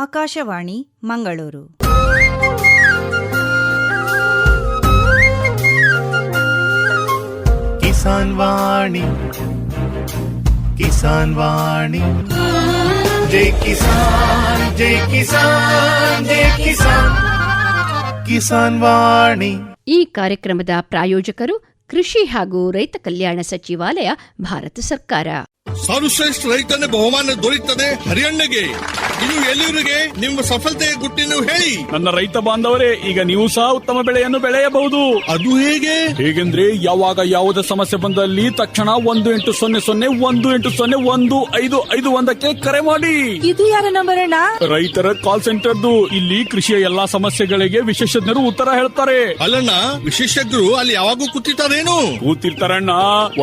ಆಕಾಶವಾಣಿ ಮಂಗಳೂರು. ಕಿಸಾನ್ ವಾಣಿ, ಕಿಸಾನ್ ವಾಣಿ, ಜೈ ಕಿಸಾನ್, ಜೈ ಕಿಸಾನ್, ಜೈ ಕಿಸಾನ್, ಕಿಸಾನ್ ವಾಣಿ. ಈ ಕಾರ್ಯಕ್ರಮದ ಪ್ರಾಯೋಜಕರು ಕೃಷಿ ಹಾಗೂ ರೈತ ಕಲ್ಯಾಣ ಸಚಿವಾಲಯ, ಭಾರತ ಸರ್ಕಾರ. ಸರ್ವಶ್ರೇಷ್ಠ ರೈತನ ಬಹುಮಾನ ದೊರೆಯುತ್ತದೆ ಹರಿಯಣ್ಣಗೆ. ಇದು ಎಲ್ಲರಿಗೆ ನಿಮ್ಮ ಸಫಲತೆಯ ಗುಟ್ಟಿನ ಹೇಳಿ. ನನ್ನ ರೈತ ಬಾಂಧವರೇ, ಈಗ ನೀವು ಸಹ ಉತ್ತಮ ಬೆಳೆಯನ್ನು ಬೆಳೆಯಬಹುದು. ಅದು ಹೇಗೆ? ಹೇಗೆಂದ್ರೆ ಯಾವಾಗ ಯಾವುದೇ ಸಮಸ್ಯೆ ಬಂದಲ್ಲಿ ತಕ್ಷಣ 1-800-180-1551 ಕರೆ ಮಾಡಿ. ಇದು ಯಾರ ನಂಬರ್ ಅಣ್ಣ? ರೈತರ ಕಾಲ್ ಸೆಂಟರ್ದು. ಇಲ್ಲಿ ಕೃಷಿಯ ಎಲ್ಲಾ ಸಮಸ್ಯೆಗಳಿಗೆ ವಿಶೇಷಜ್ಞರು ಉತ್ತರ ಹೇಳ್ತಾರೆ. ಅಲ್ಲಣ್ಣ, ವಿಶೇಷಜ್ಞರು ಅಲ್ಲಿ ಯಾವಾಗೂ ಕೂತಿರ್ತಾರೇನು? ಕೂತಿರ್ತಾರಣ್ಣ.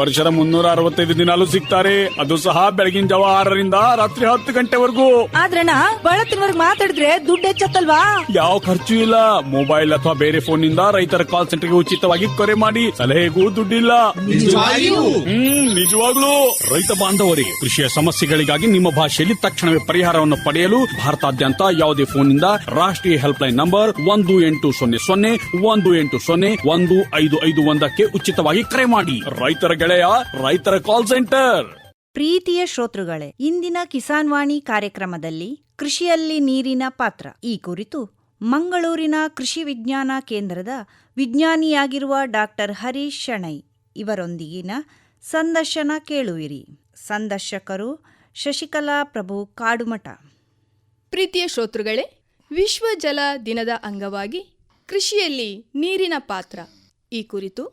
ವರ್ಷದ 365 ದಿನಾಲೂ ಸಿಗ್ತಾರೆ. ಅದು ಸಹ ಬೆಳಗಿನ ಜಾವ 6ರಿಂದ ರಾತ್ರಿ 10 ಗಂಟೆವರೆಗೂ. ಆದ್ರಣ್ಣ, ಬಳತ್ತಿನವರೆಗೆ ಮಾತಾಡಿದ್ರೆ ದುಡ್ಡು ಹೆಚ್ಚತ್ತಲ್ವಾ? ಯಾವ ಖರ್ಚು ಇಲ್ಲ. ಮೊಬೈಲ್ ಅಥವಾ ಬೇರೆ ಫೋನ್ ನಿಂದ ರೈತರ ಕಾಲ್ ಸೆಂಟರ್ಗೆ ಉಚಿತವಾಗಿ ಕರೆ ಮಾಡಿ. ಸಲಹೆಗೂ ದುಡ್ಡಿಲ್ಲ. ನಿಜವಾಗ್ಲೂ. ರೈತ ಬಾಂಧವರೇ, ಕೃಷಿಯ ಸಮಸ್ಯೆಗಳಿಗಾಗಿ ನಿಮ್ಮ ಭಾಷೆಯಲ್ಲಿ ತಕ್ಷಣವೇ ಪರಿಹಾರವನ್ನು ಪಡೆಯಲು ಭಾರತಾದ್ಯಂತ ಯಾವುದೇ ಫೋನ್ ನಿಂದ ರಾಷ್ಟ್ರೀಯ ಹೆಲ್ಪ್ ಲೈನ್ ನಂಬರ್ 1-800-180-1551 ಉಚಿತವಾಗಿ ಕರೆ ಮಾಡಿ. ರೈತರ ಗೆಳೆಯ, ರೈತರ ಕಾಲ್ ಸೆಂಟರ್. ಪ್ರೀತಿಯ ಶ್ರೋತೃಗಳೇ, ಇಂದಿನ ಕಿಸಾನ್ ವಾಣಿ ಕಾರ್ಯಕ್ರಮದಲ್ಲಿ ಕೃಷಿಯಲ್ಲಿ ನೀರಿನ ಪಾತ್ರ ಈ ಕುರಿತು ಮಂಗಳೂರಿನ ಕೃಷಿ ವಿಜ್ಞಾನ ಕೇಂದ್ರದ ವಿಜ್ಞಾನಿಯಾಗಿರುವ ಡಾಕ್ಟರ್ ಹರೀಶ್ ಶೆಣೈ ಇವರೊಂದಿಗಿನ ಸಂದರ್ಶನ ಕೇಳುವಿರಿ. ಸಂದರ್ಶಕರು ಶಶಿಕಲಾ ಪ್ರಭು ಕಾಡುಮಠ. ಪ್ರೀತಿಯ ಶ್ರೋತೃಗಳೇ, ವಿಶ್ವ ಜಲ ದಿನದ ಅಂಗವಾಗಿ ಕೃಷಿಯಲ್ಲಿ ನೀರಿನ ಪಾತ್ರ ಈ ಕುರಿತು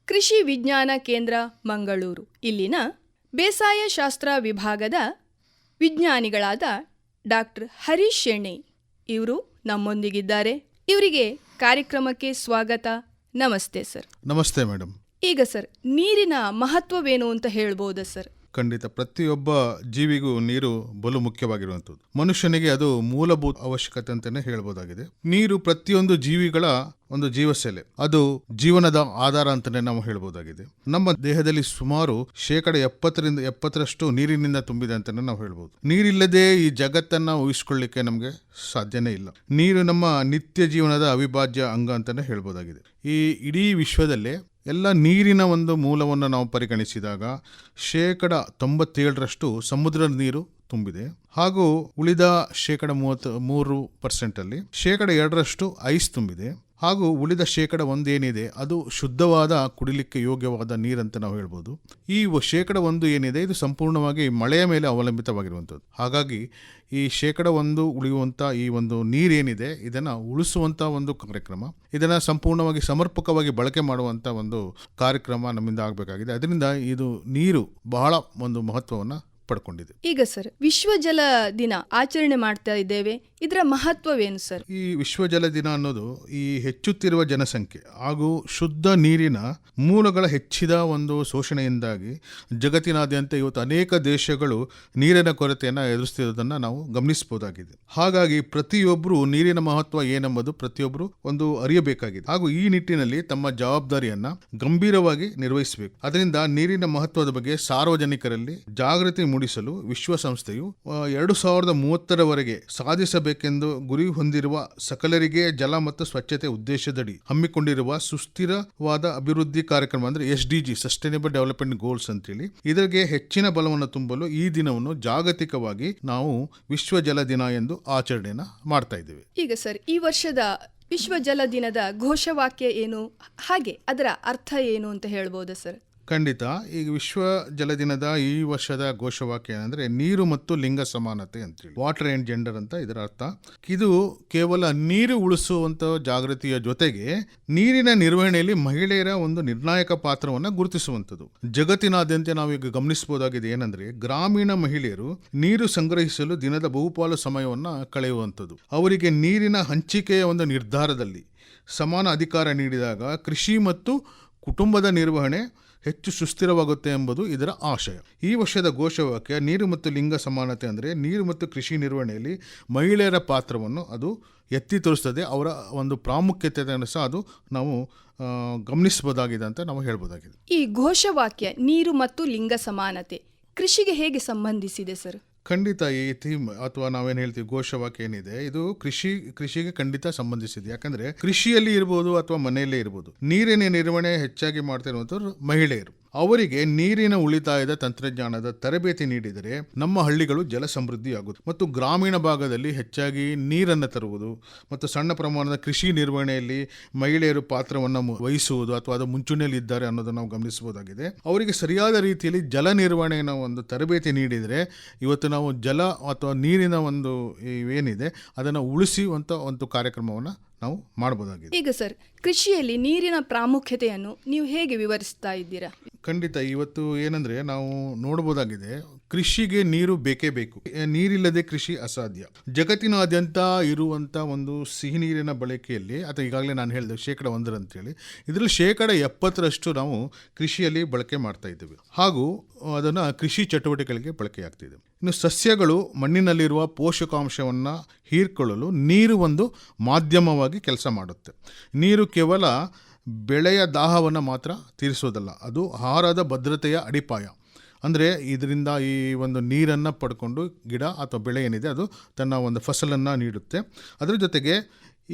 ಕೃಷಿ ವಿಜ್ಞಾನ ಕೇಂದ್ರ ಮಂಗಳೂರು ಇಲ್ಲಿನ ಬೇಸಾಯ ಶಾಸ್ತ್ರ ವಿಭಾಗದ ವಿಜ್ಞಾನಿಗಳಾದ ಡಾಕ್ಟರ್ ಹರೀಶ್ ಶೆಣೈ ಇವರು ನಮ್ಮೊಂದಿಗಿದ್ದಾರೆ. ಇವರಿಗೆ ಕಾರ್ಯಕ್ರಮಕ್ಕೆ ಸ್ವಾಗತ. ನಮಸ್ತೆ ಸರ್. ನಮಸ್ತೆ ಮೇಡಮ್. ಈಗ ಸರ್, ನೀರಿನ ಮಹತ್ವವೇನು ಅಂತ ಹೇಳ್ಬೋದಾ ಸರ್? ಖಂಡಿತ. ಪ್ರತಿಯೊಬ್ಬ ಜೀವಿಗೂ ನೀರು ಬಲು ಮುಖ್ಯವಾಗಿರುವಂಥದ್ದು. ಮನುಷ್ಯನಿಗೆ ಅದು ಮೂಲಭೂತ ಅವಶ್ಯಕತೆ ಅಂತಾನೆ ಹೇಳ್ಬೋದಾಗಿದೆ. ನೀರು ಪ್ರತಿಯೊಂದು ಜೀವಿಗಳ ಒಂದು ಜೀವಸೆಲೆ, ಅದು ಜೀವನದ ಆಧಾರ ಅಂತಾನೆ ನಾವು ಹೇಳ್ಬೋದಾಗಿದೆ. ನಮ್ಮ ದೇಹದಲ್ಲಿ ಸುಮಾರು 70% ನೀರಿನಿಂದ ತುಂಬಿದೆ ಅಂತಾನೆ ನಾವು ಹೇಳ್ಬೋದು. ನೀರಿಲ್ಲದೆ ಈ ಜಗತ್ತನ್ನ ಊಹಿಸ್ಕೊಳ್ಳಿಕ್ಕೆ ನಮಗೆ ಸಾಧ್ಯನೇ ಇಲ್ಲ. ನೀರು ನಮ್ಮ ನಿತ್ಯ ಜೀವನದ ಅವಿಭಾಜ್ಯ ಅಂಗ ಅಂತಾನೆ ಹೇಳ್ಬೋದಾಗಿದೆ. ಈ ಇಡೀ ವಿಶ್ವದಲ್ಲೇ ಎಲ್ಲ ನೀರಿನ ಒಂದು ಮೂಲವನ್ನು ನಾವು ಪರಿಗಣಿಸಿದಾಗ 97% ಸಮುದ್ರದ ನೀರು ತುಂಬಿದೆ. ಹಾಗೂ ಉಳಿದ 33% 2% ಐಸ್ ತುಂಬಿದೆ. ಹಾಗೂ ಉಳಿದ 1% ಏನಿದೆ ಅದು ಶುದ್ಧವಾದ ಕುಡಿಲಿಕ್ಕೆ ಯೋಗ್ಯವಾದ ನೀರಂತ ನಾವು ಹೇಳ್ಬೋದು. ಈ 1% ಏನಿದೆ ಇದು ಸಂಪೂರ್ಣವಾಗಿ ಮಳೆಯ ಮೇಲೆ ಅವಲಂಬಿತವಾಗಿರುವಂಥದ್ದು. ಹಾಗಾಗಿ ಈ 1% ಉಳಿಯುವಂಥ ಈ ಒಂದು ನೀರೇನಿದೆ ಇದನ್ನು ಉಳಿಸುವಂಥ ಒಂದು ಕಾರ್ಯಕ್ರಮ, ಇದನ್ನು ಸಂಪೂರ್ಣವಾಗಿ ಸಮರ್ಪಕವಾಗಿ ಬಳಕೆ ಮಾಡುವಂಥ ಒಂದು ಕಾರ್ಯಕ್ರಮ ನಮ್ಮಿಂದ ಆಗಬೇಕಾಗಿದೆ. ಅದರಿಂದ ಇದು ನೀರು ಬಹಳ ಒಂದು ಮಹತ್ವವನ್ನು ಪಡ್ಕೊಂಡಿದೆ. ಈಗ ಸರ್, ವಿಶ್ವ ಜಲ ದಿನ ಆಚರಣೆ ಮಾಡ್ತಾ ಇದ್ದೇವೆ. ಇದರ ಮಹತ್ವವೇನು ಸರ್? ಈ ವಿಶ್ವ ಜಲ ದಿನ ಅನ್ನೋದು ಈ ಹೆಚ್ಚುತ್ತಿರುವ ಜನಸಂಖ್ಯೆ ಹಾಗೂ ಶುದ್ಧ ನೀರಿನ ಮೂಲಗಳ ಹೆಚ್ಚಿದ ಒಂದು ಶೋಷಣೆಯಿಂದಾಗಿ ಜಗತ್ತಿನಾದ್ಯಂತ ಇವತ್ತು ಅನೇಕ ದೇಶಗಳು ನೀರಿನ ಕೊರತೆಯನ್ನು ಎದುರಿಸುತ್ತಿರುವುದನ್ನು ನಾವು ಗಮನಿಸಬಹುದಾಗಿದೆ. ಹಾಗಾಗಿ ಪ್ರತಿಯೊಬ್ಬರು ನೀರಿನ ಮಹತ್ವ ಏನೆಂಬುದು ಪ್ರತಿಯೊಬ್ಬರು ಒಂದು ಅರಿಯಬೇಕಾಗಿದೆ. ಹಾಗೂ ಈ ನಿಟ್ಟಿನಲ್ಲಿ ತಮ್ಮ ಜವಾಬ್ದಾರಿಯನ್ನ ಗಂಭೀರವಾಗಿ ನಿರ್ವಹಿಸಬೇಕು. ಅದರಿಂದ ನೀರಿನ ಮಹತ್ವದ ಬಗ್ಗೆ ಸಾರ್ವಜನಿಕರಲ್ಲಿ ಜಾಗೃತಿ ಮೂಡಿಸಲು ವಿಶ್ವಸಂಸ್ಥೆಯು 2030 ಸಾಧಿಸಬೇಕೆಂದು ಗುರಿ ಹೊಂದಿರುವ ಸಕಲರಿಗೆ ಜಲ ಮತ್ತು ಸ್ವಚ್ಛತೆ ಉದ್ದೇಶದಡಿ ಹಮ್ಮಿಕೊಂಡಿರುವ ಸುಸ್ಥಿರವಾದ ಅಭಿವೃದ್ಧಿ ಕಾರ್ಯಕ್ರಮ ಅಂದ್ರೆ SDG ಸಸ್ಟೈನಬಲ್ ಡೆವಲಪ್ಮೆಂಟ್ ಗೋಲ್ಸ್ ಅಂತೇಳಿ ಇದಕ್ಕೆ ಹೆಚ್ಚಿನ ಬಲವನ್ನು ತುಂಬಲು ಈ ದಿನವನ್ನು ಜಾಗತಿಕವಾಗಿ ನಾವು ವಿಶ್ವ ಜಲ ದಿನ ಎಂದು ಆಚರಣೆಯನ್ನು ಮಾಡ್ತಾ ಇದ್ದೇವೆ. ಈಗ ಸರ್, ಈ ವರ್ಷದ ವಿಶ್ವ ಜಲ ದಿನದ ಘೋಷವಾಕ್ಯ ಏನು, ಹಾಗೆ ಅದರ ಅರ್ಥ ಏನು ಅಂತ ಹೇಳ್ಬೋದಾ ಸರ್? ಖಂಡಿತ. ಈಗ ವಿಶ್ವ ಜಲ ದಿನದ ಈ ವರ್ಷದ ಘೋಷವಾಕ್ಯ ಏನಂದ್ರೆ ನೀರು ಮತ್ತು ಲಿಂಗ ಸಮಾನತೆ ಅಂತೇಳಿ, ವಾಟರ್ ಅಂಡ್ ಜೆಂಡರ್ ಅಂತ ಇದರ ಅರ್ಥ. ಇದು ಕೇವಲ ನೀರು ಉಳಿಸುವಂತ ಜಾಗೃತಿಯ ಜೊತೆಗೆ ನೀರಿನ ನಿರ್ವಹಣೆಯಲ್ಲಿ ಮಹಿಳೆಯರ ಒಂದು ನಿರ್ಣಾಯಕ ಪಾತ್ರವನ್ನು ಗುರುತಿಸುವಂಥದ್ದು. ಜಗತ್ತಿನಾದ್ಯಂತ ನಾವೀಗ ಗಮನಿಸಬಹುದಾಗಿದೆ ಏನಂದ್ರೆ ಗ್ರಾಮೀಣ ಮಹಿಳೆಯರು ನೀರು ಸಂಗ್ರಹಿಸಲು ದಿನದ ಬಹುಪಾಲು ಸಮಯವನ್ನು ಕಳೆಯುವಂಥದ್ದು. ಅವರಿಗೆ ನೀರಿನ ಹಂಚಿಕೆಯ ಒಂದು ನಿರ್ಧಾರದಲ್ಲಿ ಸಮಾನ ಅಧಿಕಾರ ನೀಡಿದಾಗ ಕೃಷಿ ಮತ್ತು ಕುಟುಂಬದ ನಿರ್ವಹಣೆ ಹೆಚ್ಚು ಸುಸ್ಥಿರವಾಗುತ್ತೆ ಎಂಬುದು ಇದರ ಆಶಯ. ಈ ವರ್ಷದ ಘೋಷವಾಕ್ಯ ನೀರು ಮತ್ತು ಲಿಂಗ ಸಮಾನತೆ ಅಂದರೆ ನೀರು ಮತ್ತು ಕೃಷಿ ನಿರ್ವಹಣೆಯಲ್ಲಿ ಮಹಿಳೆಯರ ಪಾತ್ರವನ್ನು ಅದು ಎತ್ತಿ ತೋರಿಸ್ತದೆ. ಅವರ ಒಂದು ಪ್ರಾಮುಖ್ಯತೆಯನ್ನು ಸಹ ಅದು ನಾವು ಗಮನಿಸಬಹುದಾಗಿದೆ ಅಂತ ನಾವು ಹೇಳ್ಬೋದಾಗಿದೆ. ಈ ಘೋಷವಾಕ್ಯ ನೀರು ಮತ್ತು ಲಿಂಗ ಸಮಾನತೆ ಕೃಷಿಗೆ ಹೇಗೆ ಸಂಬಂಧಿಸಿದೆ ಸರ್? ಖಂಡಿತ ಈ ಥೀಮ್ ಅಥವಾ ನಾವೇನು ಹೇಳ್ತೀವಿ ಘೋಷವಾಕ್ಯ ಏನಿದೆ ಇದು ಕೃಷಿಗೆ ಖಂಡಿತ ಸಂಬಂಧಿಸಿದೆ. ಯಾಕಂದ್ರೆ ಕೃಷಿಯಲ್ಲಿ ಇರ್ಬೋದು ಅಥವಾ ಮನೆಯಲ್ಲೇ ಇರ್ಬೋದು, ನೀರಿನ ನಿರ್ವಹಣೆ ಹೆಚ್ಚಾಗಿ ಮಾಡ್ತಾ ಇರುವಂಥವ್ರು ಮಹಿಳೆಯರು. ಅವರಿಗೆ ನೀರಿನ ಉಳಿತಾಯದ ತಂತ್ರಜ್ಞಾನದ ತರಬೇತಿ ನೀಡಿದರೆ ನಮ್ಮ ಹಳ್ಳಿಗಳು ಜಲ ಸಮೃದ್ಧಿ ಆಗುತ್ತೆ. ಮತ್ತು ಗ್ರಾಮೀಣ ಭಾಗದಲ್ಲಿ ಹೆಚ್ಚಾಗಿ ನೀರನ್ನು ತರುವುದು ಮತ್ತು ಸಣ್ಣ ಪ್ರಮಾಣದ ಕೃಷಿ ನಿರ್ವಹಣೆಯಲ್ಲಿ ಮಹಿಳೆಯರು ಪಾತ್ರವನ್ನು ವಹಿಸುವುದು ಅಥವಾ ಅದು ಮುಂಚೂಣಿಯಲ್ಲಿ ಇದ್ದಾರೆ ಅನ್ನೋದನ್ನು ನಾವು ಗಮನಿಸಬಹುದಾಗಿದೆ. ಅವರಿಗೆ ಸರಿಯಾದ ರೀತಿಯಲ್ಲಿ ಜಲ ನಿರ್ವಹಣೆಯ ಒಂದು ತರಬೇತಿ ನೀಡಿದರೆ ಇವತ್ತು ನಾವು ಜಲ ಅಥವಾ ನೀರಿನ ಒಂದು ಏನಿದೆ ಅದನ್ನು ಉಳಿಸುವಂಥ ಒಂದು ಕಾರ್ಯಕ್ರಮವನ್ನು ನಾವು ಮಾಡಬಹುದಾಗಿದೆ. ಈಗ ಸರ್, ಕೃಷಿಯಲ್ಲಿ ನೀರಿನ ಪ್ರಾಮುಖ್ಯತೆಯನ್ನು ನೀವು ಹೇಗೆ ವಿವರಿಸ್ತಾ ಇದ್ದೀರಾ? ಖಂಡಿತ ಇವತ್ತು ಏನಂದ್ರೆ ನಾವು ನೋಡಬಹುದಾಗಿದೆ, ಕೃಷಿಗೆ ನೀರು ಬೇಕೇ ಬೇಕು. ನೀರಿಲ್ಲದೆ ಕೃಷಿ ಅಸಾಧ್ಯ. ಜಗತ್ತಿನಾದ್ಯಂತ ಇರುವಂಥ ಒಂದು ಸಿಹಿ ನೀರಿನ ಬಳಕೆಯಲ್ಲಿ ಅಥವಾ ಈಗಾಗಲೇ ನಾನು ಹೇಳಿದೆ 1% ಅಂತೇಳಿ, ಇದರಲ್ಲಿ 70% ನಾವು ಕೃಷಿಯಲ್ಲಿ ಬಳಕೆ ಮಾಡ್ತಾ ಇದ್ದೇವೆ ಹಾಗೂ ಅದನ್ನು ಕೃಷಿ ಚಟುವಟಿಕೆಗಳಿಗೆ ಬಳಕೆಯಾಗ್ತಿದೆ. ಇನ್ನು ಸಸ್ಯಗಳು ಮಣ್ಣಿನಲ್ಲಿರುವ ಪೋಷಕಾಂಶವನ್ನು ಹೀರ್ಕೊಳ್ಳಲು ನೀರು ಒಂದು ಮಾಧ್ಯಮವಾಗಿ ಕೆಲಸ ಮಾಡುತ್ತೆ. ನೀರು ಕೇವಲ ಬೆಳೆಯ ದಾಹವನ್ನು ಮಾತ್ರ ತೀರಿಸೋದಲ್ಲ, ಅದು ಆಹಾರದ ಭದ್ರತೆಯ ಅಡಿಪಾಯ. ಅಂದರೆ ಇದರಿಂದ ಈ ಒಂದು ನೀರನ್ನು ಪಡ್ಕೊಂಡು ಗಿಡ ಅಥವಾ ಬೆಳೆ ಏನಿದೆ ಅದು ತನ್ನ ಒಂದು ಫಸಲನ್ನು ನೀಡುತ್ತೆ. ಅದರ ಜೊತೆಗೆ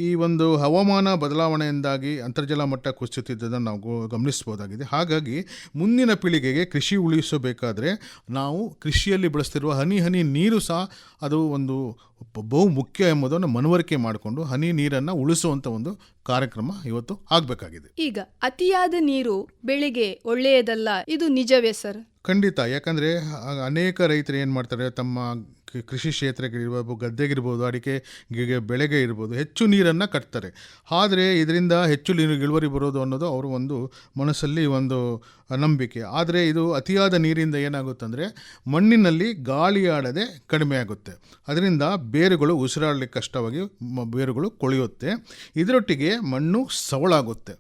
ಈ ಒಂದು ಹವಾಮಾನ ಬದಲಾವಣೆಯಿಂದಾಗಿ ಅಂತರ್ಜಲ ಮಟ್ಟ ಕುಸಿಯುತ್ತಿದ್ದನ್ನು ನಾವು ಗಮನಿಸ್ಬೋದಾಗಿದೆ. ಹಾಗಾಗಿ ಮುಂದಿನ ಪೀಳಿಗೆಗೆ ಕೃಷಿ ಉಳಿಸಬೇಕಾದ್ರೆ ನಾವು ಕೃಷಿಯಲ್ಲಿ ಬಳಸ್ತಿರುವ ಹನಿ ನೀರು ಸಹ ಅದು ಒಂದು ಬಹು ಮುಖ್ಯ ಎಂಬುದನ್ನು ಮನವರಿಕೆ ಮಾಡಿಕೊಂಡು ಹನಿ ನೀರನ್ನು ಉಳಿಸುವಂಥ ಒಂದು ಕಾರ್ಯಕ್ರಮ ಇವತ್ತು ಆಗಬೇಕಾಗಿದೆ. ಈಗ ಅತಿಯಾದ ನೀರು ಬೆಳೆಗೆ ಒಳ್ಳೆಯದಲ್ಲ, ಇದು ನಿಜವೇ ಸರ್? ಖಂಡಿತ. ಯಾಕಂದರೆ ಅನೇಕ ರೈತರು ಏನು ಮಾಡ್ತಾರೆ, ತಮ್ಮ ಕೃಷಿ ಕ್ಷೇತ್ರಗಳಿರ್ಬೋದು, ಗದ್ದೆಗಿರ್ಬೋದು, ಅಡಿಕೆ ಬೆಳೆಗೆ ಇರ್ಬೋದು, ಹೆಚ್ಚು ನೀರನ್ನು ಕಟ್ತಾರೆ. ಆದರೆ ಇದರಿಂದ ಹೆಚ್ಚು ಇಳುವರಿ ಬರೋದು ಅನ್ನೋದು ಅವರು ಒಂದು ಮನಸ್ಸಲ್ಲಿ ಒಂದು ನಂಬಿಕೆ. ಆದರೆ ಇದು ಅತಿಯಾದ ನೀರಿಂದ ಏನಾಗುತ್ತಂದರೆ ಮಣ್ಣಿನಲ್ಲಿ ಗಾಳಿ ಆಡದೆ ಕಡಿಮೆ ಆಗುತ್ತೆ. ಅದರಿಂದ ಬೇರುಗಳು ಉಸಿರಾಡಲಿಕ್ಕೆ ಕಷ್ಟವಾಗಿ ಬೇರುಗಳು ಕೊಳೆಯುತ್ತೆ. ಇದರೊಟ್ಟಿಗೆ ಮಣ್ಣು ಸವಳಾಗುತ್ತೆ.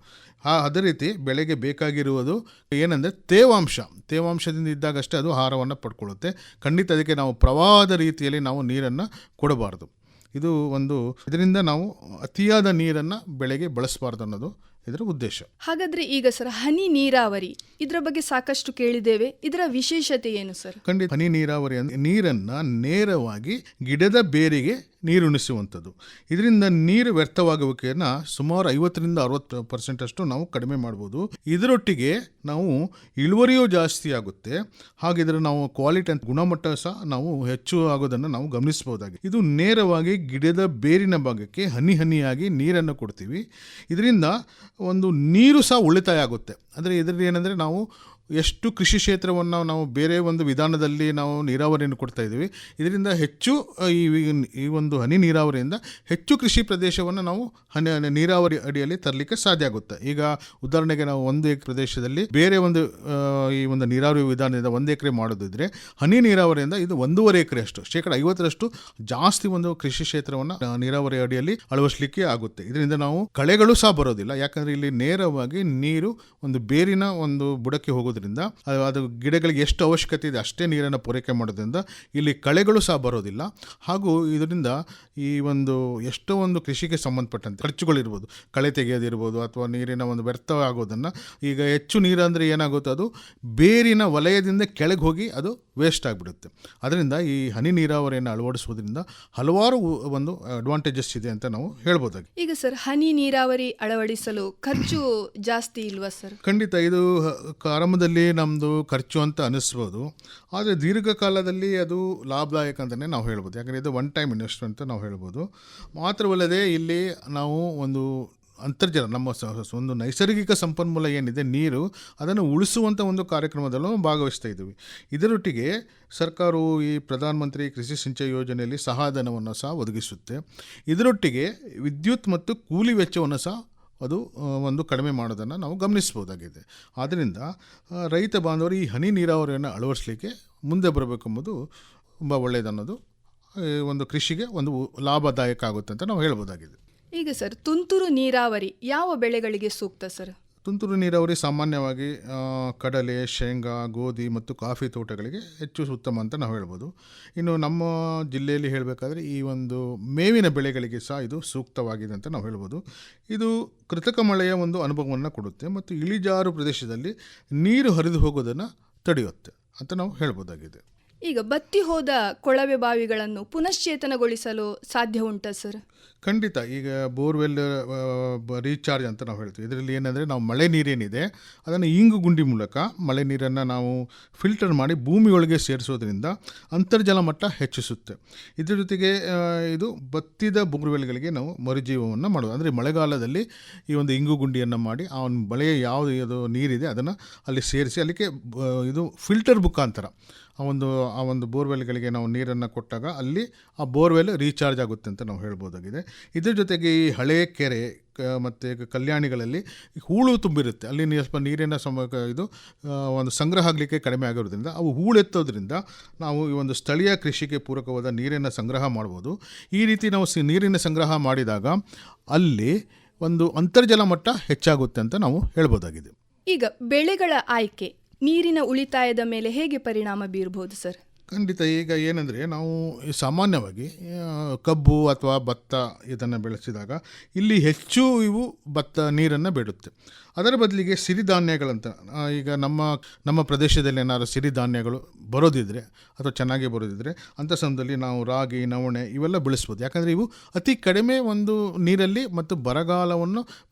ಅದೇ ರೀತಿ ಬೆಳೆಗೆ ಬೇಕಾಗಿರುವುದು ಏನಂದರೆ ತೇವಾಂಶದಿಂದ ಇದ್ದಾಗಷ್ಟೇ ಅದು ಆಹಾರವನ್ನು ಪಡ್ಕೊಳ್ಳುತ್ತೆ. ಖಂಡಿತ ಅದಕ್ಕೆ ನಾವು ಪ್ರವಾಹದ ರೀತಿಯಲ್ಲಿ ನಾವು ನೀರನ್ನು ಕೊಡಬಾರ್ದು. ಇದು ಒಂದು ಇದರಿಂದ ನಾವು ಅತಿಯಾದ ನೀರನ್ನು ಬೆಳೆಗೆ ಬಳಸಬಾರ್ದು ಅನ್ನೋದು ಇದರ ಉದ್ದೇಶ. ಹಾಗಾದ್ರೆ ಈಗ ಸರ್, ಹನಿ ನೀರಾವರಿ ಇದರ ಬಗ್ಗೆ ಸಾಕಷ್ಟು ಕೇಳಿದ್ದೇವೆ, ಇದರ ವಿಶೇಷತೆ ಏನು ಸರ್? ಖಂಡಿತ. ಹನಿ ನೀರಾವರಿ ಅಂದರೆ ನೀರನ್ನು ನೇರವಾಗಿ ಗಿಡದ ಬೇರಿಗೆ ನೀರುಣಿಸುವಂಥದ್ದು. ಇದರಿಂದ ನೀರು ವ್ಯರ್ಥವಾಗುವಿಕೆಯನ್ನು ಸುಮಾರು 50-60% ಅಷ್ಟು ನಾವು ಕಡಿಮೆ ಮಾಡ್ಬೋದು. ಇದರೊಟ್ಟಿಗೆ ನಾವು ಇಳುವರಿಯೂ ಜಾಸ್ತಿ ಆಗುತ್ತೆ. ಹಾಗಿದ್ರೆ ನಾವು ಕ್ವಾಲಿಟಿ ಅಂತ ಗುಣಮಟ್ಟ ಸಹ ನಾವು ಹೆಚ್ಚು ಆಗೋದನ್ನು ನಾವು ಗಮನಿಸಬಹುದಾಗಿದೆ. ಇದು ನೇರವಾಗಿ ಗಿಡದ ಬೇರಿನ ಭಾಗಕ್ಕೆ ಹನಿಯಾಗಿ ನೀರನ್ನು ಕೊಡ್ತೀವಿ. ಇದರಿಂದ ಒಂದು ನೀರು ಸಹ ಉಳಿತಾಯ ಆಗುತ್ತೆ. ಅಂದರೆ ಇದರಲ್ಲಿ ಏನಂದರೆ ನಾವು ಎಷ್ಟು ಕೃಷಿ ಕ್ಷೇತ್ರವನ್ನು ನಾವು ಬೇರೆ ಒಂದು ವಿಧಾನದಲ್ಲಿ ನಾವು ನೀರಾವರಿಯನ್ನು ಕೊಡ್ತಾ ಇದ್ದೀವಿ, ಇದರಿಂದ ಹೆಚ್ಚು ಈ ಒಂದು ಹನಿ ನೀರಾವರಿಯಿಂದ ಹೆಚ್ಚು ಕೃಷಿ ಪ್ರದೇಶವನ್ನು ನಾವು ನೀರಾವರಿ ಅಡಿಯಲ್ಲಿ ತರಲಿಕ್ಕೆ ಸಾಧ್ಯ ಆಗುತ್ತೆ. ಈಗ ಉದಾಹರಣೆಗೆ ನಾವು 1 ಎಕರೆ ಪ್ರದೇಶದಲ್ಲಿ ಬೇರೆ ಒಂದು ಈ ಒಂದು ನೀರಾವರಿ ವಿಧಾನದಿಂದ 1 ಎಕರೆ ಮಾಡೋದಿದ್ರೆ ಹನಿ ನೀರಾವರಿಯಿಂದ ಇದು 1.5 ಎಕರೆ ಅಷ್ಟು 50% ಜಾಸ್ತಿ ಒಂದು ಕೃಷಿ ಕ್ಷೇತ್ರವನ್ನು ನೀರಾವರಿ ಅಡಿಯಲ್ಲಿ ಅಳವಡಿಸಲಿಕ್ಕೆ ಆಗುತ್ತೆ. ಇದರಿಂದ ನಾವು ಕಳೆಗಳು ಸಹ ಬರೋದಿಲ್ಲ. ಯಾಕಂದರೆ ಇಲ್ಲಿ ನೇರವಾಗಿ ನೀರು ಒಂದು ಬೇರಿನ ಒಂದು ಬುಡಕ್ಕೆ ಹೋಗೋದ್ರಿಂದ ಅದು ಗಿಡಗಳಿಗೆ ಎಷ್ಟು ಅವಶ್ಯಕತೆ ಇದೆ ಅಷ್ಟೇ ನೀರನ್ನು ಪೂರೈಕೆ ಮಾಡೋದ್ರಿಂದ ಇಲ್ಲಿ ಕಳೆಗಳು ಸಹ ಬರೋದಿಲ್ಲ. ಹಾಗೂ ಇದರಿಂದ ಈ ಒಂದು ಎಷ್ಟೋ ಒಂದು ಕೃಷಿಗೆ ಸಂಬಂಧಪಟ್ಟಂತೆ ಖರ್ಚುಗಳಿರ್ಬೋದು, ಕಳೆ ತೆಗೆಯೋದಿರ್ಬೋದು ಅಥವಾ ನೀರಿನ ಒಂದು ವ್ಯರ್ಥ ಆಗೋದನ್ನು, ಈಗ ಹೆಚ್ಚು ನೀರು ಅಂದರೆ ಏನಾಗುತ್ತೆ ಅದು ಬೇರಿನ ವಲಯದಿಂದ ಕೆಳಗೆ ಹೋಗಿ ಅದು ವೇಸ್ಟ್ ಆಗಿಬಿಡುತ್ತೆ. ಅದರಿಂದ ಈ ಹನಿ ನೀರಾವರಿಯನ್ನು ಅಳವಡಿಸೋದ್ರಿಂದ ಹಲವಾರು ಒಂದು ಅಡ್ವಾಂಟೇಜಸ್ ಇದೆ ಅಂತ ನಾವು ಹೇಳ್ಬೋದಾಗಿ. ಈಗ ಸರ್, ಹನಿ ನೀರಾವರಿ ಅಳವಡಿಸಲು ಖರ್ಚು ಜಾಸ್ತಿ ಇಲ್ವಾ ಸರ್? ಖಂಡಿತ. ಇದು ಆರಂಭದಲ್ಲಿ ನಮ್ಮದು ಖರ್ಚು ಅಂತ ಅನಿಸ್ಬೋದು, ಆದರೆ ದೀರ್ಘಕಾಲದಲ್ಲಿ ಅದು ಲಾಭದಾಯಕ ಅಂತಲೇ ನಾವು ಹೇಳ್ಬೋದು. ಯಾಕಂದರೆ ಇದು ಒನ್ ಟೈಮ್ ಇನ್ವೆಸ್ಟ್ಮೆಂಟ್ ಅಂತ ನಾವು ಹೇಳ್ಬೋದು. ಮಾತ್ರವಲ್ಲದೆ ಇಲ್ಲಿ ನಾವು ಒಂದು ಅಂತರ್ಜಲ ನಮ್ಮ ಒಂದು ನೈಸರ್ಗಿಕ ಸಂಪನ್ಮೂಲ ಏನಿದೆ ನೀರು, ಅದನ್ನು ಉಳಿಸುವಂಥ ಒಂದು ಕಾರ್ಯಕ್ರಮದಲ್ಲೂ ಭಾಗವಹಿಸ್ತಾ ಇದ್ದೀವಿ. ಇದರೊಟ್ಟಿಗೆ ಸರ್ಕಾರವು ಈ ಪ್ರಧಾನ ಮಂತ್ರಿ ಕೃಷಿ ಸಿಂಚಾಯಿ ಯೋಜನೆಯಲ್ಲಿ ಸಹಾಯಧನವನ್ನು ಸಹ ಒದಗಿಸುತ್ತೆ. ಇದರೊಟ್ಟಿಗೆ ವಿದ್ಯುತ್ ಮತ್ತು ಕೂಲಿ ವೆಚ್ಚವನ್ನು ಸಹ ಅದು ಒಂದು ಕಡಿಮೆ ಮಾಡೋದನ್ನು ನಾವು ಗಮನಿಸ್ಬೋದಾಗಿದೆ. ಆದ್ದರಿಂದ ರೈತ ಬಾಂಧವರು ಈ ಹನಿ ನೀರಾವರಿಯನ್ನು ಅಳವಡಿಸಲಿಕ್ಕೆ ಮುಂದೆ ಬರಬೇಕೆಂಬುದು ತುಂಬ ಒಳ್ಳೆಯದನ್ನೋದು ಒಂದು ಕೃಷಿಗೆ ಒಂದು ಲಾಭದಾಯಕ ಆಗುತ್ತೆ ಅಂತ ನಾವು ಹೇಳ್ಬೋದಾಗಿದೆ. ಈಗ ಸರ್, ತುಂತುರು ನೀರಾವರಿ ಯಾವ ಬೆಳೆಗಳಿಗೆ ಸೂಕ್ತ ಸರ್? ತುಂತುರು ನೀರಾವರಿ ಸಾಮಾನ್ಯವಾಗಿ ಕಡಲೆ, ಶೇಂಗಾ, ಗೋಧಿ ಮತ್ತು ಕಾಫಿ ತೋಟಗಳಿಗೆ ಹೆಚ್ಚು ಉತ್ತಮ ಅಂತ ನಾವು ಹೇಳ್ಬೋದು. ಇನ್ನು ನಮ್ಮ ಜಿಲ್ಲೆಯಲ್ಲಿ ಹೇಳಬೇಕಾದ್ರೆ ಈ ಒಂದು ಮೇವಿನ ಬೆಳೆಗಳಿಗೆ ಸಹ ಇದು ಸೂಕ್ತವಾಗಿದೆ ಅಂತ ನಾವು ಹೇಳ್ಬೋದು. ಇದು ಕೃತಕ ಮಳೆಯ ಒಂದು ಅನುಭವವನ್ನು ಕೊಡುತ್ತೆ ಮತ್ತು ಇಳಿಜಾರು ಪ್ರದೇಶದಲ್ಲಿ ನೀರು ಹರಿದು ಹೋಗೋದನ್ನು ತಡೆಯುತ್ತೆ ಅಂತ ನಾವು ಹೇಳ್ಬೋದಾಗಿದೆ. ಈಗ ಬತ್ತಿ ಹೋದ ಕೊಳವೆ ಬಾವಿಗಳನ್ನು ಪುನಶ್ಚೇತನಗೊಳಿಸಲು ಸಾಧ್ಯ ಉಂಟಾ ಸರ್? ಖಂಡಿತ. ಈಗ ಬೋರ್ವೆಲ್ ರೀಚಾರ್ಜ್ ಅಂತ ನಾವು ಹೇಳ್ತೀವಿ. ಇದರಲ್ಲಿ ಏನಂದರೆ ನಾವು ಮಳೆ ನೀರೇನಿದೆ ಅದನ್ನು ಇಂಗು ಗುಂಡಿ ಮೂಲಕ ಮಳೆ ನೀರನ್ನು ನಾವು ಫಿಲ್ಟರ್ ಮಾಡಿ ಭೂಮಿಯೊಳಗೆ ಸೇರಿಸೋದ್ರಿಂದ ಅಂತರ್ಜಲ ಮಟ್ಟ ಹೆಚ್ಚಿಸುತ್ತೆ. ಇದ್ರ ಜೊತೆಗೆ ಇದು ಬತ್ತಿದ ಬೋರ್ವೆಲ್ಗಳಿಗೆ ನಾವು ಮರುಜೀವವನ್ನು ಮಾಡೋದು. ಅಂದರೆ ಮಳೆಗಾಲದಲ್ಲಿ ಈ ಒಂದು ಇಂಗು ಗುಂಡಿಯನ್ನು ಮಾಡಿ ಆ ಒಂದು ಮಳೆಯ ಯಾವುದು ನೀರಿದೆ ಅದನ್ನು ಅಲ್ಲಿ ಸೇರಿಸಿ ಅಲ್ಲಿಗೆ ಇದು ಫಿಲ್ಟರ್ ಮುಖಾಂತರ ಆ ಒಂದು ಬೋರ್ವೆಲ್ಗಳಿಗೆ ನಾವು ನೀರನ್ನು ಕೊಟ್ಟಾಗ ಅಲ್ಲಿ ಆ ಬೋರ್ವೆಲ್ ರೀಚಾರ್ಜ್ ಆಗುತ್ತೆ ಅಂತ ನಾವು ಹೇಳ್ಬೋದಾಗಿದೆ. ಇದ್ರ ಜೊತೆಗೆ ಈ ಹಳೆ ಕೆರೆ ಮತ್ತು ಕಲ್ಯಾಣಿಗಳಲ್ಲಿ ಹೂಳು ತುಂಬಿರುತ್ತೆ, ಅಲ್ಲಿ ಸ್ವಲ್ಪ ನೀರಿನ ಇದು ಒಂದು ಸಂಗ್ರಹ ಆಗಲಿಕ್ಕೆ ಕಡಿಮೆ ಆಗಿರೋದ್ರಿಂದ ಅವು ಹೂಳೆತ್ತೋದ್ರಿಂದ ನಾವು ಈ ಒಂದು ಸ್ಥಳೀಯ ಕೃಷಿಗೆ ಪೂರಕವಾದ ನೀರಿನ ಸಂಗ್ರಹ ಮಾಡ್ಬೋದು. ಈ ರೀತಿ ನಾವು ನೀರಿನ ಸಂಗ್ರಹ ಮಾಡಿದಾಗ ಅಲ್ಲಿ ಒಂದು ಅಂತರ್ಜಲ ಮಟ್ಟ ಹೆಚ್ಚಾಗುತ್ತೆ ಅಂತ ನಾವು ಹೇಳ್ಬೋದಾಗಿದೆ. ಈಗ ಬೆಳೆಗಳ ಆಯ್ಕೆ ನೀರಿನ ಉಳಿತಾಯದ ಮೇಲೆ ಹೇಗೆ ಪರಿಣಾಮ ಬೀರಬಹುದು ಸರ್? ಖಂಡಿತ. ಈಗ ಏನಂದರೆ ನಾವು ಸಾಮಾನ್ಯವಾಗಿ ಕಬ್ಬು ಅಥವಾ ಭತ್ತ ಇದನ್ನು ಬೆಳೆಸಿದಾಗ ಇಲ್ಲಿ ಹೆಚ್ಚು ಇವು ನೀರನ್ನು ಬೇಡುತ್ತೆ. ಅದರ ಬದಲಿಗೆ ಸಿರಿಧಾನ್ಯಗಳಂತ ಈಗ ನಮ್ಮ ಪ್ರದೇಶದಲ್ಲಿ ಏನಾದ್ರು ಸಿರಿಧಾನ್ಯಗಳು ಬರೋದಿದ್ರೆ ಅಥವಾ ಚೆನ್ನಾಗಿ ಬರೋದಿದ್ರೆ ಅಂಥ ಸಮಯದಲ್ಲಿ ನಾವು ರಾಗಿ, ನವಣೆ ಇವೆಲ್ಲ ಬೆಳೆಸ್ಬೋದು. ಯಾಕಂದರೆ ಇವು ಅತಿ ಕಡಿಮೆ ಒಂದು ನೀರಲ್ಲಿ ಮತ್ತು ಬರಗಾಲವನ್ನು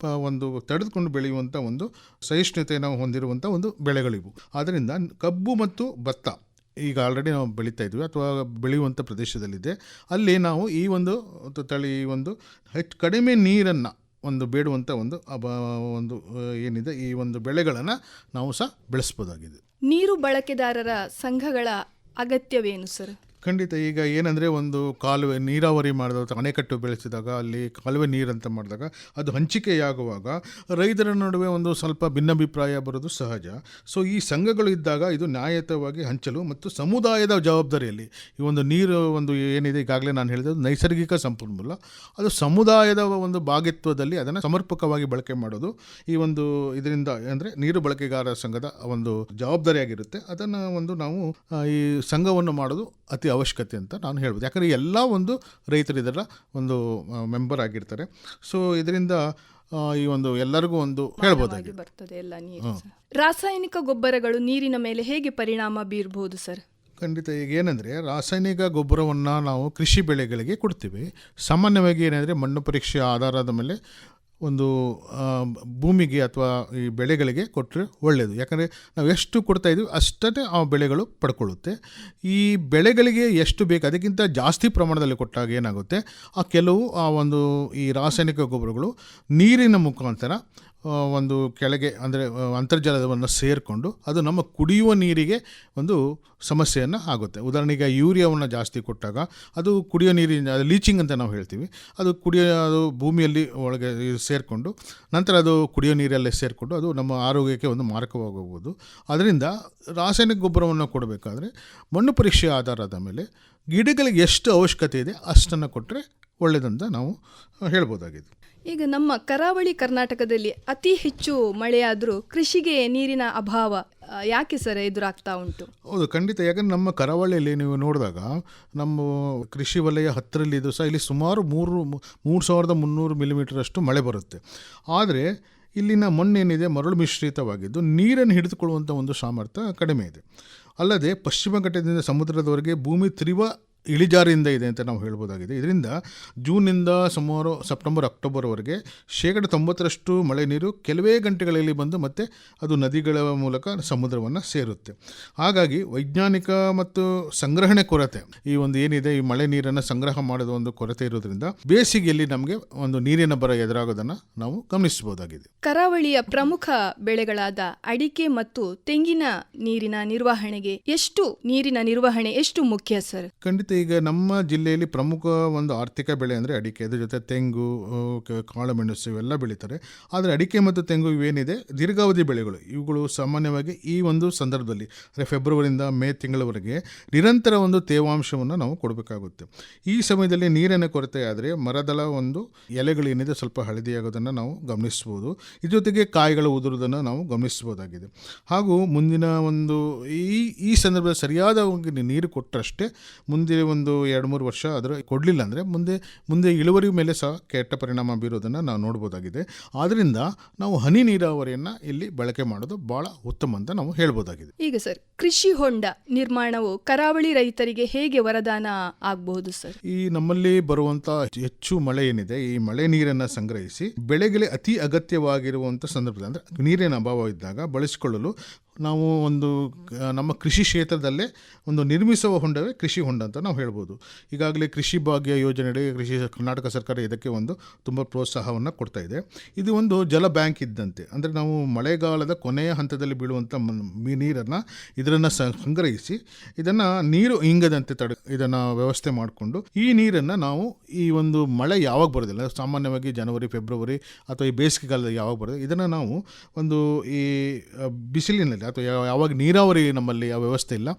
ಒಂದು ತಡೆದುಕೊಂಡು ಬೆಳೆಯುವಂಥ ಒಂದು ಸಹಿಷ್ಣುತೆಯನ್ನು ಹೊಂದಿರುವಂಥ ಒಂದು ಬೆಳೆಗಳಿವು. ಆದ್ದರಿಂದ ಕಬ್ಬು ಮತ್ತು ಭತ್ತ ಈಗ ಆಲ್ರೆಡಿ ನಾವು ಬೆಳೀತಾ ಇದ್ವಿ ಅಥವಾ ಬೆಳೆಯುವಂಥ ಪ್ರದೇಶದಲ್ಲಿದೆ. ಅಲ್ಲಿ ನಾವು ಈ ಒಂದು ತಳಿ ಒಂದು ಕಡಿಮೆ ನೀರನ್ನು ಒಂದು ಬೇಡುವಂಥ ಒಂದು ಏನಿದೆ ಈ ಒಂದು ಬೆಳೆಗಳನ್ನು ನಾವು ಸಹ ಬೆಳೆಸ್ಬೋದಾಗಿದೆ. ನೀರು ಬಳಕೆದಾರರ ಸಂಘಗಳ ಅಗತ್ಯವೇನು ಸರ್? ಖಂಡಿತ. ಈಗ ಏನಂದರೆ ಒಂದು ಕಾಲುವೆ ನೀರಾವರಿ ಮಾಡಿದಾಗ ಅಣೆಕಟ್ಟು ಬೆಳೆಸಿದಾಗ ಅಲ್ಲಿ ಕಾಲುವೆ ನೀರಂತ ಮಾಡಿದಾಗ ಅದು ಹಂಚಿಕೆಯಾಗುವಾಗ ರೈತರ ನಡುವೆ ಒಂದು ಸ್ವಲ್ಪ ಭಿನ್ನಾಭಿಪ್ರಾಯ ಬರೋದು ಸಹಜ. ಸೊ ಈ ಸಂಘಗಳು ಇದ್ದಾಗ ಇದು ನ್ಯಾಯಯುತವಾಗಿ ಹಂಚಲು ಮತ್ತು ಸಮುದಾಯದ ಜವಾಬ್ದಾರಿಯಲ್ಲಿ ಈ ಒಂದು ನೀರು ಒಂದು ಏನಿದೆ ಈಗಾಗಲೇ ನಾನು ಹೇಳಿದ ನೈಸರ್ಗಿಕ ಸಂಪನ್ಮೂಲ ಅದು ಸಮುದಾಯದ ಒಂದು ಭಾಗಿತ್ವದಲ್ಲಿ ಅದನ್ನು ಸಮರ್ಪಕವಾಗಿ ಬಳಕೆ ಮಾಡೋದು ಈ ಒಂದು ಇದರಿಂದ ಅಂದರೆ ನೀರು ಬಳಕೆಗಾರರ ಸಂಘದ ಒಂದು ಜವಾಬ್ದಾರಿಯಾಗಿರುತ್ತೆ. ಅದನ್ನು ನಾವು ಈ ಸಂಘವನ್ನು ಮಾಡೋದು ಅತಿ ಅವಶ್ಯಕತೆ ಅಂತ ನಾನು ಹೇಳ್ಬೋದು. ಯಾಕಂದರೆ ಎಲ್ಲ ಒಂದು ರೈತರು ಇದರ ಒಂದು ಮೆಂಬರ್ ಆಗಿರ್ತಾರೆ. ಸೊ ಇದರಿಂದ ಈ ಒಂದು ಎಲ್ಲರಿಗೂ ಒಂದು ಹೇಳ್ಬೋದಾಗಿ ಬರ್ತದೆ ಎಲ್ಲ ನೀರು. ರಾಸಾಯನಿಕ ಗೊಬ್ಬರಗಳು ನೀರಿನ ಮೇಲೆ ಹೇಗೆ ಪರಿಣಾಮ ಬೀರಬಹುದು ಸರ್? ಖಂಡಿತ. ಈಗ ಏನಂದರೆ ರಾಸಾಯನಿಕ ಗೊಬ್ಬರವನ್ನು ನಾವು ಕೃಷಿ ಬೆಳೆಗಳಿಗೆ ಕೊಡ್ತೀವಿ. ಸಾಮಾನ್ಯವಾಗಿ ಏನಂದರೆ ಮಣ್ಣು ಪರೀಕ್ಷೆ ಆಧಾರದ ಮೇಲೆ ಒಂದು ಭೂಮಿಗೆ ಅಥವಾ ಈ ಬೆಳೆಗಳಿಗೆ ಕೊಟ್ಟರೆ ಒಳ್ಳೆಯದು. ಯಾಕಂದರೆ ನಾವು ಎಷ್ಟು ಕೊಡ್ತಾಯಿದ್ದೀವಿ ಅಷ್ಟೇ ಆ ಬೆಳೆಗಳು ಪಡ್ಕೊಳ್ಳುತ್ತೆ. ಈ ಬೆಳೆಗಳಿಗೆ ಎಷ್ಟು ಬೇಕು ಅದಕ್ಕಿಂತ ಜಾಸ್ತಿ ಪ್ರಮಾಣದಲ್ಲಿ ಕೊಟ್ಟಾಗ ಏನಾಗುತ್ತೆ ಕೆಲವು ಒಂದು ಈ ರಾಸಾಯನಿಕ ಗೊಬ್ಬರಗಳು ನೀರಿನ ಮುಖಾಂತರ ಒಂದು ಕೆಳಗೆ ಅಂದರೆ ಅಂತರ್ಜಲವನ್ನು ಸೇರಿಕೊಂಡು ಅದು ನಮ್ಮ ಕುಡಿಯುವ ನೀರಿಗೆ ಒಂದು ಸಮಸ್ಯೆಯನ್ನು ಆಗುತ್ತೆ. ಉದಾಹರಣೆಗೆ ಯೂರಿಯಾವನ್ನು ಜಾಸ್ತಿ ಕೊಟ್ಟಾಗ ಅದು ಕುಡಿಯೋ ನೀರಿನ ಲೀಚಿಂಗ್ ಅಂತ ನಾವು ಹೇಳ್ತೀವಿ. ಅದು ಭೂಮಿಯಲ್ಲಿ ಒಳಗೆ ಸೇರಿಕೊಂಡು ನಂತರ ಅದು ಕುಡಿಯೋ ನೀರಲ್ಲೇ ಸೇರಿಕೊಂಡು ಅದು ನಮ್ಮ ಆರೋಗ್ಯಕ್ಕೆ ಒಂದು ಮಾರಕವಾಗಬಹುದು. ಅದರಿಂದ ರಾಸಾಯನಿಕ ಗೊಬ್ಬರವನ್ನು ಕೊಡಬೇಕಾದ್ರೆ ಮಣ್ಣು ಪರೀಕ್ಷೆ ಆಧಾರದ ಮೇಲೆ ಗಿಡಗಳಿಗೆ ಎಷ್ಟು ಅವಶ್ಯಕತೆ ಇದೆ ಅಷ್ಟನ್ನು ಕೊಟ್ಟರೆ ಒಳ್ಳೆಯದಂತ ನಾವು ಹೇಳ್ಬೋದಾಗಿದೆ. ಈಗ ನಮ್ಮ ಕರಾವಳಿ ಕರ್ನಾಟಕದಲ್ಲಿ ಅತಿ ಹೆಚ್ಚು ಮಳೆಯಾದರೂ ಕೃಷಿಗೆ ನೀರಿನ ಅಭಾವ ಯಾಕೆ ಸರ್ ಎದುರಾಗ್ತಾ ಉಂಟು? ಹೌದು, ಖಂಡಿತ. ಯಾಕಂದರೆ ನಮ್ಮ ಕರಾವಳಿಯಲ್ಲಿ ನೀವು ನೋಡಿದಾಗ ನಮ್ಮ ಕೃಷಿ ವಲಯ 10ರಲ್ಲಿದ್ದು ಸಹ ಇಲ್ಲಿ ಸುಮಾರು 3,300 ಮಿಲಿಮೀಟರ್ ಅಷ್ಟು ಮಳೆ ಬರುತ್ತೆ. ಆದರೆ ಇಲ್ಲಿನ ಮಣ್ಣೇನಿದೆ ಮರಳು ಮಿಶ್ರಿತವಾಗಿದ್ದು ನೀರನ್ನು ಹಿಡಿದುಕೊಳ್ಳುವಂಥ ಒಂದು ಸಾಮರ್ಥ್ಯ ಕಡಿಮೆ ಇದೆ. ಅಲ್ಲದೆ ಪಶ್ಚಿಮ ಘಟ್ಟದಿಂದ ಸಮುದ್ರದವರೆಗೆ ಭೂಮಿ ತೀವ್ರ ಇಳಿಜಾರಿಂದ ಇದೆ ಅಂತ ನಾವು ಹೇಳ್ಬೋದಾಗಿದೆ. ಇದರಿಂದ ಜೂನ್ನಿಂದ ಸುಮಾರು ಸೆಪ್ಟೆಂಬರ್ ಅಕ್ಟೋಬರ್ವರೆಗೆ 90% ಮಳೆ ನೀರು ಕೆಲವೇ ಗಂಟೆಗಳಲ್ಲಿ ಬಂದು ಮತ್ತೆ ಅದು ನದಿಗಳ ಮೂಲಕ ಸಮುದ್ರವನ್ನು ಸೇರುತ್ತೆ. ಹಾಗಾಗಿ ವೈಜ್ಞಾನಿಕ ಮತ್ತು ಸಂಗ್ರಹಣೆ ಕೊರತೆ ಈ ಒಂದು ಏನಿದೆ ಈ ಮಳೆ ನೀರನ್ನು ಸಂಗ್ರಹ ಮಾಡೋದು ಒಂದು ಕೊರತೆ ಇರೋದ್ರಿಂದ ಬೇಸಿಗೆಯಲ್ಲಿ ನಮಗೆ ಒಂದು ನೀರಿನ ಬರ ಎದುರಾಗೋದನ್ನು ನಾವು ಗಮನಿಸಬಹುದಾಗಿದೆ. ಕರಾವಳಿಯ ಪ್ರಮುಖ ಬೆಳೆಗಳಾದ ಅಡಿಕೆ ಮತ್ತು ತೆಂಗಿನ ನೀರಿನ ನಿರ್ವಹಣೆಗೆ ನೀರಿನ ನಿರ್ವಹಣೆ ಎಷ್ಟು ಮುಖ್ಯ ಸರ್? ಖಂಡಿತ. ಈಗ ನಮ್ಮ ಜಿಲ್ಲೆಯಲ್ಲಿ ಪ್ರಮುಖ ಒಂದು ಆರ್ಥಿಕ ಬೆಳೆ ಅಂದರೆ ಅಡಿಕೆ. ಅದ್ರ ಜೊತೆ ತೆಂಗು, ಕಾಳುಮೆಣಸು ಇವೆಲ್ಲ ಬೆಳೀತಾರೆ. ಆದರೆ ಅಡಿಕೆ ಮತ್ತು ತೆಂಗು ಇವೇನಿದೆ ದೀರ್ಘಾವಧಿ ಬೆಳೆಗಳು. ಇವುಗಳು ಸಾಮಾನ್ಯವಾಗಿ ಈ ಒಂದು ಸಂದರ್ಭದಲ್ಲಿ ಅಂದರೆ ಫೆಬ್ರವರಿಯಿಂದ ಮೇ ತಿಂಗಳವರೆಗೆ ನಿರಂತರ ಒಂದು ತೇವಾಂಶವನ್ನು ನಾವು ಕೊಡಬೇಕಾಗುತ್ತೆ. ಈ ಸಮಯದಲ್ಲಿ ನೀರಿನ ಕೊರತೆ ಆದರೆ ಮರದಳ ಒಂದು ಎಲೆಗಳೇನಿದೆ ಸ್ವಲ್ಪ ಹಳದಿಯಾಗೋದನ್ನು ನಾವು ಗಮನಿಸ್ಬೋದು. ಇದ್ರ ಜೊತೆಗೆ ಕಾಯಿಗಳು ಉದುರುವುದನ್ನು ನಾವು ಗಮನಿಸ್ಬೋದಾಗಿದೆ. ಹಾಗೂ ಮುಂದಿನ ಒಂದು ಈ ಸಂದರ್ಭದಲ್ಲಿ ಸರಿಯಾದ ನೀರು ಕೊಟ್ಟರಷ್ಟೇ ಮುಂದೆ ಒಂದು 2-3 ವರ್ಷ ಅದರ ಕೊಡಲಿಲ್ಲ ಅಂದರೆ ಮುಂದೆ ಇಳುವರಿ ಮೇಲೆ ಸಹ ಕೆಟ್ಟ ಪರಿಣಾಮ ಬೀರೋದನ್ನು ನಾವು ನೋಡ್ಬೋದಾಗಿದೆ. ಆದ್ದರಿಂದ ನಾವು ಹನಿ ನೀರಾವರಿಯನ್ನು ಇಲ್ಲಿ ಬಳಕೆ ಮಾಡೋದು ಭಾಳ ಉತ್ತಮ ಅಂತ ನಾವು ಹೇಳ್ಬೋದಾಗಿದೆ. ಈಗ ಸರ್, ಕೃಷಿ ಹೊಂಡ ನಿರ್ಮಾಣವು ಕರಾವಳಿ ರೈತರಿಗೆ ಹೇಗೆ ವರದಾನ ಆಗಬಹುದು ಸರ್? ಈ ನಮ್ಮಲ್ಲಿ ಬರುವಂಥ ಹೆಚ್ಚು ಮಳೆ ಏನಿದೆ, ಈ ಮಳೆ ನೀರನ್ನು ಸಂಗ್ರಹಿಸಿ ಬೆಳೆಗೆ ಅತಿ ಅಗತ್ಯವಾಗಿರುವಂಥ ಸಂದರ್ಭದಲ್ಲಿ ಅಂದರೆ ನೀರಿನ ಅಭಾವ ಇದ್ದಾಗ ಬಳಸಿಕೊಳ್ಳಲು ನಾವು ನಮ್ಮ ಕೃಷಿ ಕ್ಷೇತ್ರದಲ್ಲೇ ಒಂದು ನಿರ್ಮಿಸುವ ಹೊಂಡವೇ ಕೃಷಿ ಹೊಂಡ ಅಂತ ನಾವು ಹೇಳ್ಬೋದು. ಈಗಾಗಲೇ ಕೃಷಿ ಭಾಗ್ಯ ಯೋಜನೆಯಡಿ ಕರ್ನಾಟಕ ಸರ್ಕಾರ ಇದಕ್ಕೆ ತುಂಬ ಪ್ರೋತ್ಸಾಹವನ್ನು ಕೊಡ್ತಾ ಇದೆ. ಇದು ಒಂದು ಜಲ ಬ್ಯಾಂಕ್ ಇದ್ದಂತೆ. ಅಂದರೆ ನಾವು ಮಳೆಗಾಲದ ಕೊನೆಯ ಹಂತದಲ್ಲಿ ಬೀಳುವಂಥ ನೀರನ್ನು ಇದನ್ನು ಸಂಗ್ರಹಿಸಿ ಇದನ್ನು ನೀರು ಇಂಗದಂತೆ ಇದನ್ನು ವ್ಯವಸ್ಥೆ ಮಾಡಿಕೊಂಡು ಈ ನೀರನ್ನು ನಾವು ಈ ಒಂದು ಮಳೆ ಯಾವಾಗ ಬರೋದಿಲ್ಲ, ಸಾಮಾನ್ಯವಾಗಿ ಜನವರಿ, ಫೆಬ್ರವರಿ ಅಥವಾ ಈ ಬೇಸಿಗೆಗಾಲದಲ್ಲಿ ಯಾವಾಗ ಬರೋದು, ಇದನ್ನು ನಾವು ಒಂದು ಈ ಬಿಸಿಲಿನಲ್ಲಿ ಅಥವಾ ಯಾವಾಗ ನೀರಾವರಿ ನಮ್ಮಲ್ಲಿ ಯಾವ ವ್ಯವಸ್ಥೆ ಇಲ್ಲ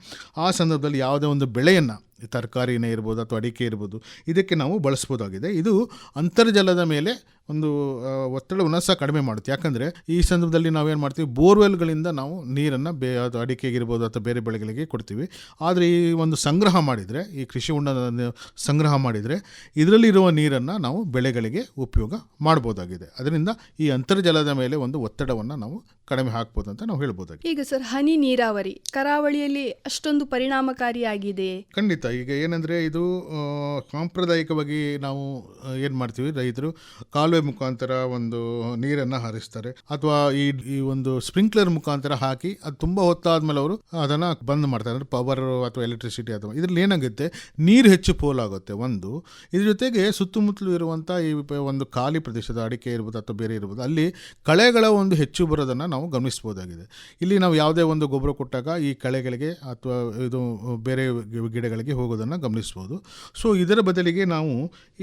ಆ ಸಂದರ್ಭದಲ್ಲಿ ಯಾವುದೇ ಒಂದು ಬೆಳೆಯನ್ನು, ತರಕಾರಿನೇ ಇರ್ಬೋದು ಅಥವಾ ಅಡಿಕೆ ಇರ್ಬೋದು, ಇದಕ್ಕೆ ನಾವು ಬಳಸ್ಬೋದಾಗಿದೆ. ಇದು ಅಂತರ್ಜಲದ ಮೇಲೆ ಒಂದು ಒತ್ತಡವನ್ನು ಸಹ ಕಡಿಮೆ ಮಾಡುತ್ತೆ. ಯಾಕಂದರೆ ಈ ಸಂದರ್ಭದಲ್ಲಿ ನಾವೇನು ಮಾಡ್ತೀವಿ, ಬೋರ್ವೆಲ್ಗಳಿಂದ ನಾವು ನೀರನ್ನು ಅದು ಅಡಿಕೆಗಿರ್ಬೋದು ಅಥವಾ ಬೇರೆ ಬೆಳೆಗಳಿಗೆ ಕೊಡ್ತೀವಿ. ಆದರೆ ಈ ಒಂದು ಸಂಗ್ರಹ ಮಾಡಿದರೆ, ಈ ಕೃಷಿ ಹೊಂಡದ ಸಂಗ್ರಹ ಮಾಡಿದರೆ ಇದರಲ್ಲಿರುವ ನೀರನ್ನು ನಾವು ಬೆಳೆಗಳಿಗೆ ಉಪಯೋಗ ಮಾಡ್ಬೋದಾಗಿದೆ. ಅದರಿಂದ ಈ ಅಂತರ್ಜಲದ ಮೇಲೆ ಒಂದು ಒತ್ತಡವನ್ನು ನಾವು ಕಡಿಮೆ ಹಾಕ್ಬೋದು ಅಂತ ನಾವು ಹೇಳ್ಬೋದಾಗಿದೆ. ಈಗ ಸರ್, ಹನಿ ನೀರಾವರಿ ಕರಾವಳಿಯಲ್ಲಿ ಅಷ್ಟೊಂದು ಪರಿಣಾಮಕಾರಿಯಾಗಿದೆ? ಖಂಡಿತ. ಈಗ ಏನಂದರೆ ಇದು ಸಾಂಪ್ರದಾಯಿಕವಾಗಿ ನಾವು ಏನು ಮಾಡ್ತೀವಿ, ರೈತರು ಕಾಲುವೆ ಮುಖಾಂತರ ಒಂದು ನೀರನ್ನು ಹರಿಸ್ತಾರೆ ಅಥವಾ ಈ ಒಂದು ಸ್ಪ್ರಿಂಕ್ಲರ್ ಮುಖಾಂತರ ಹಾಕಿ ಅದು ತುಂಬ ಹೊತ್ತಾದ್ಮೇಲೆ ಅವರು ಅದನ್ನು ಬಂದ್ ಮಾಡ್ತಾರೆ. ಅಂದರೆ ಪವರ್ ಅಥವಾ ಎಲೆಕ್ಟ್ರಿಸಿಟಿ ಅಥವಾ ಇದರಲ್ಲಿ ಏನಾಗುತ್ತೆ, ನೀರು ಹೆಚ್ಚು ಪೋಲಾಗುತ್ತೆ ಒಂದು. ಇದ್ರ ಜೊತೆಗೆ ಸುತ್ತಮುತ್ತಲು ಇರುವಂಥ ಈ ಒಂದು ಖಾಲಿ ಪ್ರದೇಶದ ಅಡಿಕೆ ಇರ್ಬೋದು ಅಥವಾ ಬೇರೆ ಇರ್ಬೋದು, ಅಲ್ಲಿ ಕಳೆಗಳ ಒಂದು ಹೆಚ್ಚು ಬರೋದನ್ನು ನಾವು ಗಮನಿಸ್ಬೋದಾಗಿದೆ. ಇಲ್ಲಿ ನಾವು ಯಾವುದೇ ಒಂದು ಗೊಬ್ಬರ ಕೊಟ್ಟಾಗ ಈ ಕಳೆಗಳಿಗೆ ಅಥವಾ ಇದು ಬೇರೆ ಗಿಡಗಳಿಗೆ ಹೋಗೋದನ್ನು ಗಮನಿಸ್ಬೋದು. ಸೊ ಇದರ ಬದಲಿಗೆ ನಾವು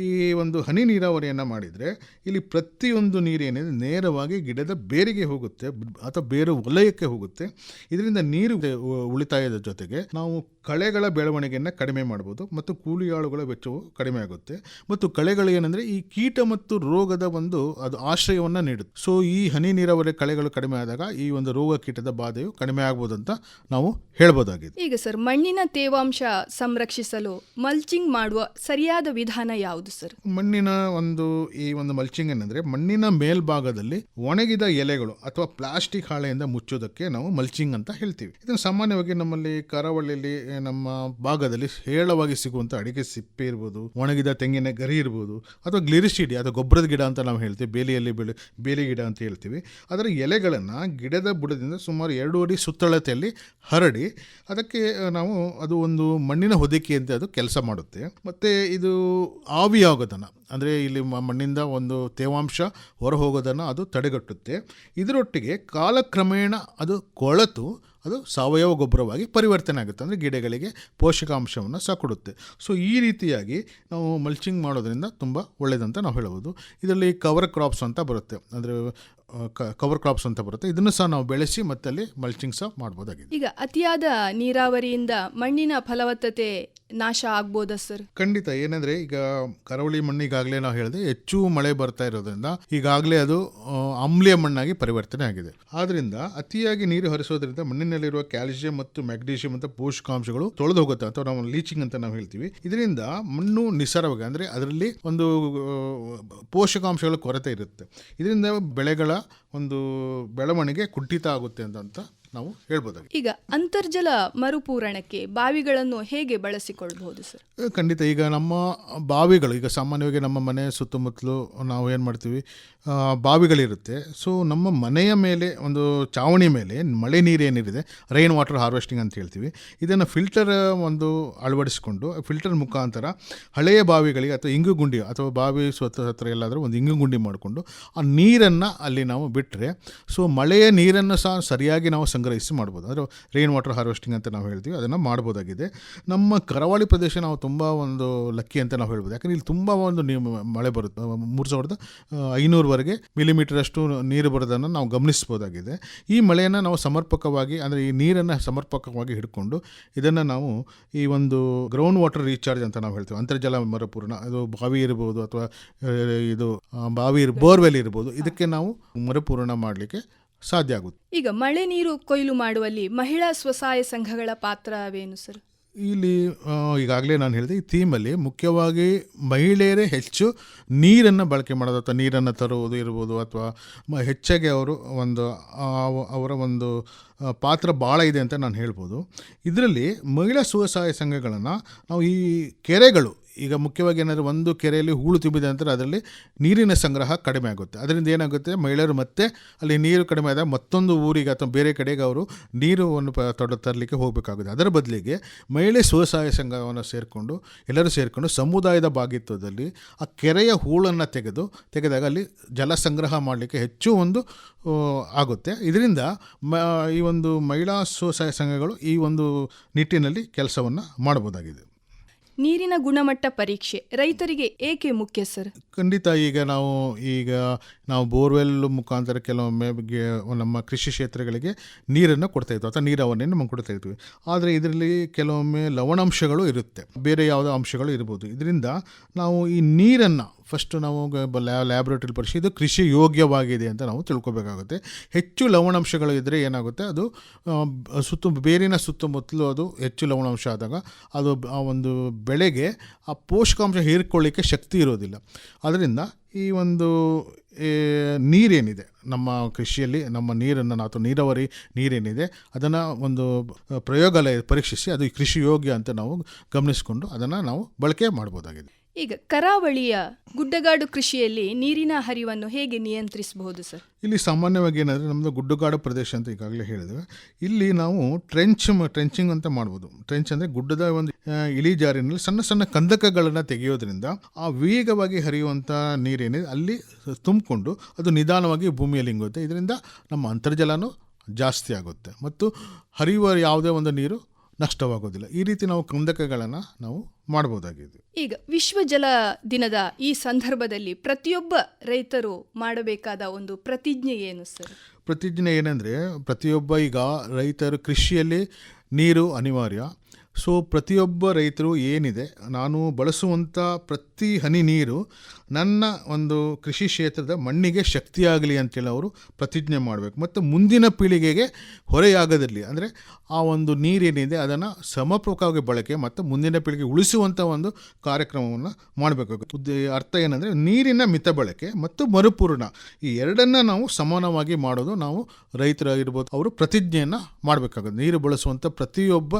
ಈ ಒಂದು ಹನಿ ನೀರಾವರಿಯನ್ನು ಮಾಡಿದರೆ ಇಲ್ಲಿ ಪ್ರತಿಯೊಂದು ನೀರೇನಿದೆ ನೇರವಾಗಿ ಗಿಡದ ಬೇರಿಗೆ ಹೋಗುತ್ತೆ ಅಥವಾ ಬೇರೆ ವಲಯಕ್ಕೆ ಹೋಗುತ್ತೆ. ಇದರಿಂದ ನೀರು ಉಳಿತಾಯದ ಜೊತೆಗೆ ನಾವು ಕಳೆಗಳ ಬೆಳವಣಿಗೆಯನ್ನು ಕಡಿಮೆ ಮಾಡ್ಬೋದು ಮತ್ತು ಕೂಲಿಯಾಳುಗಳ ವೆಚ್ಚವು ಕಡಿಮೆ ಆಗುತ್ತೆ. ಮತ್ತು ಕಳೆಗಳು ಏನಂದರೆ ಈ ಕೀಟ ಮತ್ತು ರೋಗದ ಒಂದು ಅದು ಆಶ್ರಯವನ್ನು ನೀಡುತ್ತೆ. ಸೊ ಈ ಹನಿ ನೀರಾವರಿ ಕಳೆಗಳು ಕಡಿಮೆ ಆದಾಗ ಈ ಒಂದು ರೋಗ ಕೀಟದ ಬಾಧೆಯು ಕಡಿಮೆ ಆಗ್ಬೋದು ಅಂತ ನಾವು ಹೇಳ್ಬೋದಾಗಿದೆ. ಈಗ ಸರ್, ಮಣ್ಣಿನ ತೇವಾಂಶ ಸಂರಕ್ಷಿಸಲು ಮಲ್ಚಿಂಗ್ ಮಾಡುವ ಸರಿಯಾದ ವಿಧಾನ ಯಾವುದು ಸರ್? ಮಣ್ಣಿನ ಈ ಒಂದು ಮಲ್ಚಿಂಗ್ ಏನಂದ್ರೆ ಮಣ್ಣಿನ ಮೇಲ್ಭಾಗದಲ್ಲಿ ಒಣಗಿದ ಎಲೆಗಳು ಅಥವಾ ಪ್ಲಾಸ್ಟಿಕ್ ಹಾಳೆಯಿಂದ ಮುಚ್ಚೋದಕ್ಕೆ ನಾವು ಮಲ್ಚಿಂಗ್ ಅಂತ ಹೇಳ್ತೀವಿ. ಇದನ್ನು ಸಾಮಾನ್ಯವಾಗಿ ನಮ್ಮಲ್ಲಿ ಕರಾವಳಿಯಲ್ಲಿ ನಮ್ಮ ಭಾಗದಲ್ಲಿ ಹೇರಳವಾಗಿ ಸಿಗುವಂತ ಅಡಿಕೆ ಸಿಪ್ಪೆ ಇರ್ಬೋದು, ಒಣಗಿದ ತೆಂಗಿನ ಗರಿ ಇರ್ಬೋದು ಅಥವಾ ಗ್ಲಿರಿಸಿಡಿ ಅಥವಾ ಗೊಬ್ಬರದ ಗಿಡ ಅಂತ ನಾವು ಹೇಳ್ತೀವಿ, ಬೇಲಿ ಗಿಡ ಅಂತ ಹೇಳ್ತೀವಿ. ಅದರ ಎಲೆಗಳನ್ನು ಗಿಡದ ಬುಡದಿಂದ ಸುಮಾರು 2 ಅಡಿ ಸುತ್ತಳತೆಯಲ್ಲಿ ಹರಡಿ ಅದಕ್ಕೆ ನಾವು ಅದು ಒಂದು ಮಣ್ಣಿನ ಹೊದಿಕೆ ಅಂತ ಅದು ಕೆಲಸ ಮಾಡುತ್ತೆ. ಮತ್ತು ಇದು ಆವಿಯಾಗೋದನ್ನು, ಅಂದರೆ ಇಲ್ಲಿ ಮಣ್ಣಿಂದ ಒಂದು ತೇವಾಂಶ ಹೊರ ಹೋಗೋದನ್ನು ಅದು ತಡೆಗಟ್ಟುತ್ತೆ. ಇದರೊಟ್ಟಿಗೆ ಕಾಲಕ್ರಮೇಣ ಅದು ಕೊಳೆತು ಅದು ಸಾವಯವ ಗೊಬ್ಬರವಾಗಿ ಪರಿವರ್ತನೆ ಆಗುತ್ತೆ. ಅಂದರೆ ಗಿಡಗಳಿಗೆ ಪೋಷಕಾಂಶವನ್ನು ಸಹ ಕೊಡುತ್ತೆ. ಸೊ ಈ ರೀತಿಯಾಗಿ ನಾವು ಮಲ್ಚಿಂಗ್ ಮಾಡೋದ್ರಿಂದ ತುಂಬ ಒಳ್ಳೆಯದಂತ ನಾವು ಹೇಳಬಹುದು. ಇದರಲ್ಲಿ ಕವರ್ ಕ್ರಾಪ್ಸ್ ಅಂತ ಬರುತ್ತೆ, ಅಂದರೆ ಇದನ್ನು ಸಹ ನಾವು ಬೆಳೆಸಿ ಮತ್ತೆ ಅಲ್ಲಿ ಮಲ್ಚಿಂಗ್ ಸಹ ಮಾಡ್ಬೋದಾಗಿದೆ. ಈಗ ಅತಿಯಾದ ನೀರಾವರಿಯಿಂದ ಮಣ್ಣಿನ ಫಲವತ್ತತೆ ನಾಶ ಆಗ್ಬೋದಾ ಸರ್? ಖಂಡಿತ. ಏನಂದ್ರೆ ಈಗ ಕರಾವಳಿ ಮಣ್ಣು ಈಗಾಗಲೇ ನಾವು ಹೇಳಿದೆ ಹೆಚ್ಚು ಮಳೆ ಬರ್ತಾ ಇರೋದ್ರಿಂದ ಈಗಾಗಲೇ ಅದು ಆಮ್ಲೀಯ ಮಣ್ಣಾಗಿ ಪರಿವರ್ತನೆ ಆಗಿದೆ. ಆದ್ರಿಂದ ಅತಿಯಾಗಿ ನೀರು ಹರಿಸೋದ್ರಿಂದ ಮಣ್ಣಿನಲ್ಲಿರುವ ಕ್ಯಾಲ್ಸಿಯಂ ಮತ್ತು ಮ್ಯಾಗ್ನೀಷಿಯಂ ಅಂತ ಪೋಷಕಾಂಶಗಳು ತೊಳೆದು ಹೋಗುತ್ತೆ ಅಥವಾ ನಾವು ಲೀಚಿಂಗ್ ಅಂತ ನಾವು ಹೇಳ್ತೀವಿ. ಇದರಿಂದ ಮಣ್ಣು ನಿಸರವಾಗಿ, ಅಂದರೆ ಅದರಲ್ಲಿ ಒಂದು ಪೋಷಕಾಂಶಗಳ ಕೊರತೆ ಇರುತ್ತೆ. ಇದರಿಂದ ಬೆಳೆಗಳ ಒಂದು ಬೆಳವಣಿಗೆ ಕುಂಠಿತ ಆಗುತ್ತೆ ಅಂತ ನಾವು ಹೇಳ್ಬೋದಾಗಿದೆ. ಈಗ ಅಂತರ್ಜಲ ಮರುಪೂರಣಕ್ಕೆ ಬಾವಿಗಳನ್ನು ಹೇಗೆ ಬಳಸಿಕೊಳ್ಬಹುದು ಸರ್? ಖಂಡಿತ. ಈಗ ನಮ್ಮ ಬಾವಿಗಳು, ಈಗ ಸಾಮಾನ್ಯವಾಗಿ ನಮ್ಮ ಮನೆ ಸುತ್ತಮುತ್ತಲು ನಾವು ಏನು ಮಾಡ್ತೀವಿ, ಬಾವಿಗಳಿರುತ್ತೆ. ಸೊ ನಮ್ಮ ಮನೆಯ ಮೇಲೆ ಒಂದು ಚಾವಣಿ ಮೇಲೆ ಮಳೆ ನೀರೇನಿದೆ, ರೈನ್ ವಾಟರ್ ಹಾರ್ವೆಸ್ಟಿಂಗ್ ಅಂತ ಹೇಳ್ತೀವಿ, ಇದನ್ನು ಫಿಲ್ಟರ್ ಒಂದು ಅಳವಡಿಸಿಕೊಂಡು ಫಿಲ್ಟರ್ ಮುಖಾಂತರ ಹಳೆಯ ಬಾವಿಗಳಿಗೆ ಅಥವಾ ಇಂಗುಗುಂಡಿ ಅಥವಾ ಬಾವಿ ಹತ್ರ ಎಲ್ಲಾದರೂ ಒಂದು ಇಂಗುಗುಂಡಿ ಮಾಡಿಕೊಂಡು ಆ ನೀರನ್ನು ಅಲ್ಲಿ ನಾವು ಬಿಟ್ಟರೆ ಸೊ ಮಳೆಯ ನೀರನ್ನು ಸಹ ಸರಿಯಾಗಿ ನಾವು ಸಂಗ್ರಹಿಸಿ ಮಾಡ್ಬೋದು. ಅಂದರೆ ರೈನ್ ವಾಟರ್ ಹಾರ್ವೆಸ್ಟಿಂಗ್ ಅಂತ ನಾವು ಹೇಳ್ತೀವಿ, ಅದನ್ನು ಮಾಡ್ಬೋದಾಗಿದೆ. ನಮ್ಮ ಕರಾವಳಿ ಪ್ರದೇಶ ನಾವು ತುಂಬ ಒಂದು ಲಕ್ಕಿ ಅಂತ ನಾವು ಹೇಳ್ಬೋದು. ಯಾಕಂದರೆ ಇಲ್ಲಿ ತುಂಬ ಒಂದು ಮಳೆ ಬರುತ್ತೆ, 3500ವರೆಗೆ ಮಿಲಿಮೀಟರ್ ಅಷ್ಟು ನೀರು ಬರೋದನ್ನು ನಾವು ಗಮನಿಸ್ಬೋದಾಗಿದೆ. ಈ ಮಳೆಯನ್ನು ನಾವು ಸಮರ್ಪಕವಾಗಿ, ಅಂದರೆ ಈ ನೀರನ್ನು ಸಮರ್ಪಕವಾಗಿ ಹಿಡ್ಕೊಂಡು ಇದನ್ನು ನಾವು ಈ ಒಂದು ಗ್ರೌಂಡ್ ವಾಟರ್ ರೀಚಾರ್ಜ್ ಅಂತ ನಾವು ಹೇಳ್ತೀವಿ, ಅಂತರ್ಜಲ ಮರುಪೂರ್ಣ, ಅದು ಬಾವಿ ಇರ್ಬೋದು ಅಥವಾ ಇದು ಬೋರ್ವೆಲ್ ಇರ್ಬೋದು, ಇದಕ್ಕೆ ನಾವು ಮರುಪೂರ್ಣ ಮಾಡಲಿಕ್ಕೆ ಸಾಧ್ಯ ಆಗುತ್ತೆ. ಈಗ ಮಳೆ ನೀರು ಕೊಯ್ಲು ಮಾಡುವಲ್ಲಿ ಮಹಿಳಾ ಸ್ವಸಹಾಯ ಸಂಘಗಳ ಪಾತ್ರವೇನು ಸರ್? ಇಲ್ಲಿ ಈಗಾಗಲೇ ನಾನು ಹೇಳಿದೆ, ಈ ಥೀಮಲ್ಲಿ ಮುಖ್ಯವಾಗಿ ಮಹಿಳೆಯರೇ ಹೆಚ್ಚು ನೀರನ್ನು ಬಳಕೆ ಮಾಡೋದು ಅಥವಾ ನೀರನ್ನು ತರುವುದು ಇರ್ಬೋದು, ಅಥವಾ ಹೆಚ್ಚಾಗಿ ಅವರು ಅವರ ಒಂದು ಪಾತ್ರ ಭಾಳ ಇದೆ ಅಂತ ನಾನು ಹೇಳ್ಬೋದು. ಇದರಲ್ಲಿ ಮಹಿಳಾ ಸ್ವಸಹಾಯ ಸಂಘಗಳನ್ನು ನಾವು ಈ ಕೆರೆಗಳು, ಈಗ ಮುಖ್ಯವಾಗಿ ಏನಾದರೂ ಒಂದು ಕೆರೆಯಲ್ಲಿ ಹೂಳು ತುಂಬಿದೆ ನಂತರ ಅದರಲ್ಲಿ ನೀರಿನ ಸಂಗ್ರಹ ಕಡಿಮೆ ಆಗುತ್ತೆ. ಅದರಿಂದ ಏನಾಗುತ್ತೆ, ಮಹಿಳೆಯರು ಮತ್ತೆ ಅಲ್ಲಿ ನೀರು ಕಡಿಮೆ ಆದಾಗ ಮತ್ತೊಂದು ಊರಿಗೆ ಅಥವಾ ಬೇರೆ ಕಡೆಗೆ ಅವರು ನೀರನ್ನು ತರಲಿಕ್ಕೆ ಹೋಗಬೇಕಾಗುತ್ತೆ. ಅದರ ಬದಲಿಗೆ ಮಹಿಳೆ ಸ್ವಸಹಾಯ ಸಂಘವನ್ನು ಎಲ್ಲರೂ ಸೇರಿಕೊಂಡು ಸಮುದಾಯದ ಭಾಗಿತ್ವದಲ್ಲಿ ಆ ಕೆರೆಯ ಹೂಳನ್ನು ತೆಗೆದಾಗ ಅಲ್ಲಿ ಜಲ ಸಂಗ್ರಹ ಮಾಡಲಿಕ್ಕೆ ಹೆಚ್ಚು ಆಗುತ್ತೆ. ಇದರಿಂದ ಈ ಒಂದು ಮಹಿಳಾ ಸ್ವಸಹಾಯ ಸಂಘಗಳು ಈ ಒಂದು ನಿಟ್ಟಿನಲ್ಲಿ ಕೆಲಸವನ್ನು ಮಾಡಬಹುದಾಗಿದೆ. ನೀರಿನ ಗುಣಮಟ್ಟ ಪರೀಕ್ಷೆ ರೈತರಿಗೆ ಏಕೆ ಮುಖ್ಯ ಸರ್? ಖಂಡಿತ. ಈಗ ನಾವು ಬೋರ್ವೆಲ್ ಮುಖಾಂತರ ಕೆಲವೊಮ್ಮೆ ನಮ್ಮ ಕೃಷಿ ಕ್ಷೇತ್ರಗಳಿಗೆ ನೀರನ್ನು ಕೊಡ್ತಾ ಇದ್ವಿ ಅಥವಾ ನೀರಾವರಿಯನ್ನು ನಮಗೆ ಕೊಡ್ತಾ ಇದ್ವಿ. ಆದರೆ ಇದರಲ್ಲಿ ಕೆಲವೊಮ್ಮೆ ಲವಣಾಂಶಗಳು ಇರುತ್ತೆ, ಬೇರೆ ಯಾವುದೋ ಅಂಶಗಳು ಇರ್ಬೋದು. ಇದರಿಂದ ನಾವು ಈ ನೀರನ್ನು ಫಸ್ಟ್ ನಾವು ಲ್ಯಾಬ್ರೇಟರಿ ಪರೀಕ್ಷೆ ಇದು ಕೃಷಿ ಯೋಗ್ಯವಾಗಿದೆ ಅಂತ ನಾವು ತಿಳ್ಕೊಬೇಕಾಗುತ್ತೆ. ಹೆಚ್ಚು ಲವಣಾಂಶಗಳು ಇದ್ದರೆ ಏನಾಗುತ್ತೆ, ಅದು ಬೇರಿನ ಸುತ್ತಮುತ್ತಲು ಅದು ಹೆಚ್ಚು ಲವಣಾಂಶ ಆದಾಗ ಅದು ಆ ಒಂದು ಬೆಳೆಗೆ ಆ ಪೋಷಕಾಂಶ ಹೀರ್ಕೊಳ್ಳಿಕ್ಕೆ ಶಕ್ತಿ ಇರೋದಿಲ್ಲ. ಅದರಿಂದ ಈ ಒಂದು ನೀರೇನಿದೆ ನಮ್ಮ ಕೃಷಿಯಲ್ಲಿ, ನಮ್ಮ ನೀರನ್ನು ಅಥವಾ ನೀರಾವರಿ ನೀರೇನಿದೆ ಅದನ್ನು ಒಂದು ಪ್ರಯೋಗಾಲಯ ಪರೀಕ್ಷಿಸಿ ಅದು ಕೃಷಿ ಯೋಗ್ಯ ಅಂತ ನಾವು ಗಮನಿಸಿಕೊಂಡು ಅದನ್ನು ನಾವು ಬಳಕೆ ಮಾಡ್ಬೋದಾಗಿದೆ. ಈಗ ಕರಾವಳಿಯ ಗುಡ್ಡಗಾಡು ಕೃಷಿಯಲ್ಲಿ ನೀರಿನ ಹರಿವನ್ನು ಹೇಗೆ ನಿಯಂತ್ರಿಸಬಹುದು ಸರ್? ಇಲ್ಲಿ ಸಾಮಾನ್ಯವಾಗಿ ಏನಂದರೆ ನಮ್ಮದು ಗುಡ್ಡಗಾಡು ಪ್ರದೇಶ ಅಂತ ಈಗಾಗಲೇ ಹೇಳಿದ್ವಿ. ಇಲ್ಲಿ ನಾವು ಟ್ರೆಂಚಿಂಗ್ ಅಂತ ಮಾಡ್ಬೋದು. ಟ್ರೆಂಚ್ ಅಂದರೆ ಗುಡ್ಡದ ಒಂದು ಇಳಿಜಾರಿನಲ್ಲಿ ಸಣ್ಣ ಸಣ್ಣ ಕಂದಕಗಳನ್ನು ತೆಗೆಯೋದ್ರಿಂದ ಆ ವೇಗವಾಗಿ ಹರಿಯುವಂಥ ನೀರೇನಿದೆ ಅಲ್ಲಿ ತುಂಬಿಕೊಂಡು ಅದು ನಿಧಾನವಾಗಿ ಭೂಮಿಯಲ್ಲಿ ಇಂಗುತ್ತೆ. ಇದರಿಂದ ನಮ್ಮ ಅಂತರ್ಜಲನೂ ಜಾಸ್ತಿ ಆಗುತ್ತೆ ಮತ್ತು ಹರಿಯುವ ಯಾವುದೇ ಒಂದು ನೀರು ನಷ್ಟವಾಗೋದಿಲ್ಲ. ಈ ರೀತಿ ನಾವು ಕಂದಕಗಳನ್ನು ನಾವು ಮಾಡಬಹುದಾಗಿದೆ. ಈಗ ವಿಶ್ವ ಜಲ ದಿನದ ಈ ಸಂದರ್ಭದಲ್ಲಿ ಪ್ರತಿಯೊಬ್ಬ ರೈತರು ಮಾಡಬೇಕಾದ ಒಂದು ಪ್ರತಿಜ್ಞೆ ಏನು ಸರ್? ಪ್ರತಿಜ್ಞೆ ಏನಂದರೆ, ಪ್ರತಿಯೊಬ್ಬ ಈಗ ರೈತರು ಕೃಷಿಯಲ್ಲಿ ನೀರು ಅನಿವಾರ್ಯ. ಸೊ ಪ್ರತಿಯೊಬ್ಬ ರೈತರು ಏನಿದೆ, ನಾನು ಬಳಸುವಂಥ ಪ್ರತಿ ಹನಿ ನೀರು ನನ್ನ ಒಂದು ಕೃಷಿ ಕ್ಷೇತ್ರದ ಮಣ್ಣಿಗೆ ಶಕ್ತಿಯಾಗಲಿ ಅಂತೇಳಿ ಅವರು ಪ್ರತಿಜ್ಞೆ ಮಾಡಬೇಕು. ಮತ್ತು ಮುಂದಿನ ಪೀಳಿಗೆಗೆ ಹೊರೆಯಾಗದಿರಲಿ, ಅಂದರೆ ಆ ಒಂದು ನೀರೇನಿದೆ ಅದನ್ನು ಸಮರ್ಪಕವಾಗಿ ಬಳಕೆ ಮತ್ತು ಮುಂದಿನ ಪೀಳಿಗೆ ಉಳಿಸುವಂಥ ಒಂದು ಕಾರ್ಯಕ್ರಮವನ್ನು ಮಾಡಬೇಕಾಗುತ್ತೆ. ಅರ್ಥ ಏನಂದರೆ ನೀರಿನ ಮಿತ ಬಳಕೆ ಮತ್ತು ಮರುಪೂರ್ಣ, ಈ ಎರಡನ್ನು ನಾವು ಸಮಾನವಾಗಿ ಮಾಡೋದು ನಾವು ರೈತರ ಇರ್ಬೋದು ಅವರು ಪ್ರತಿಜ್ಞೆಯನ್ನು ಮಾಡಬೇಕಾಗುತ್ತೆ. ನೀರು ಬಳಸುವಂಥ ಪ್ರತಿಯೊಬ್ಬ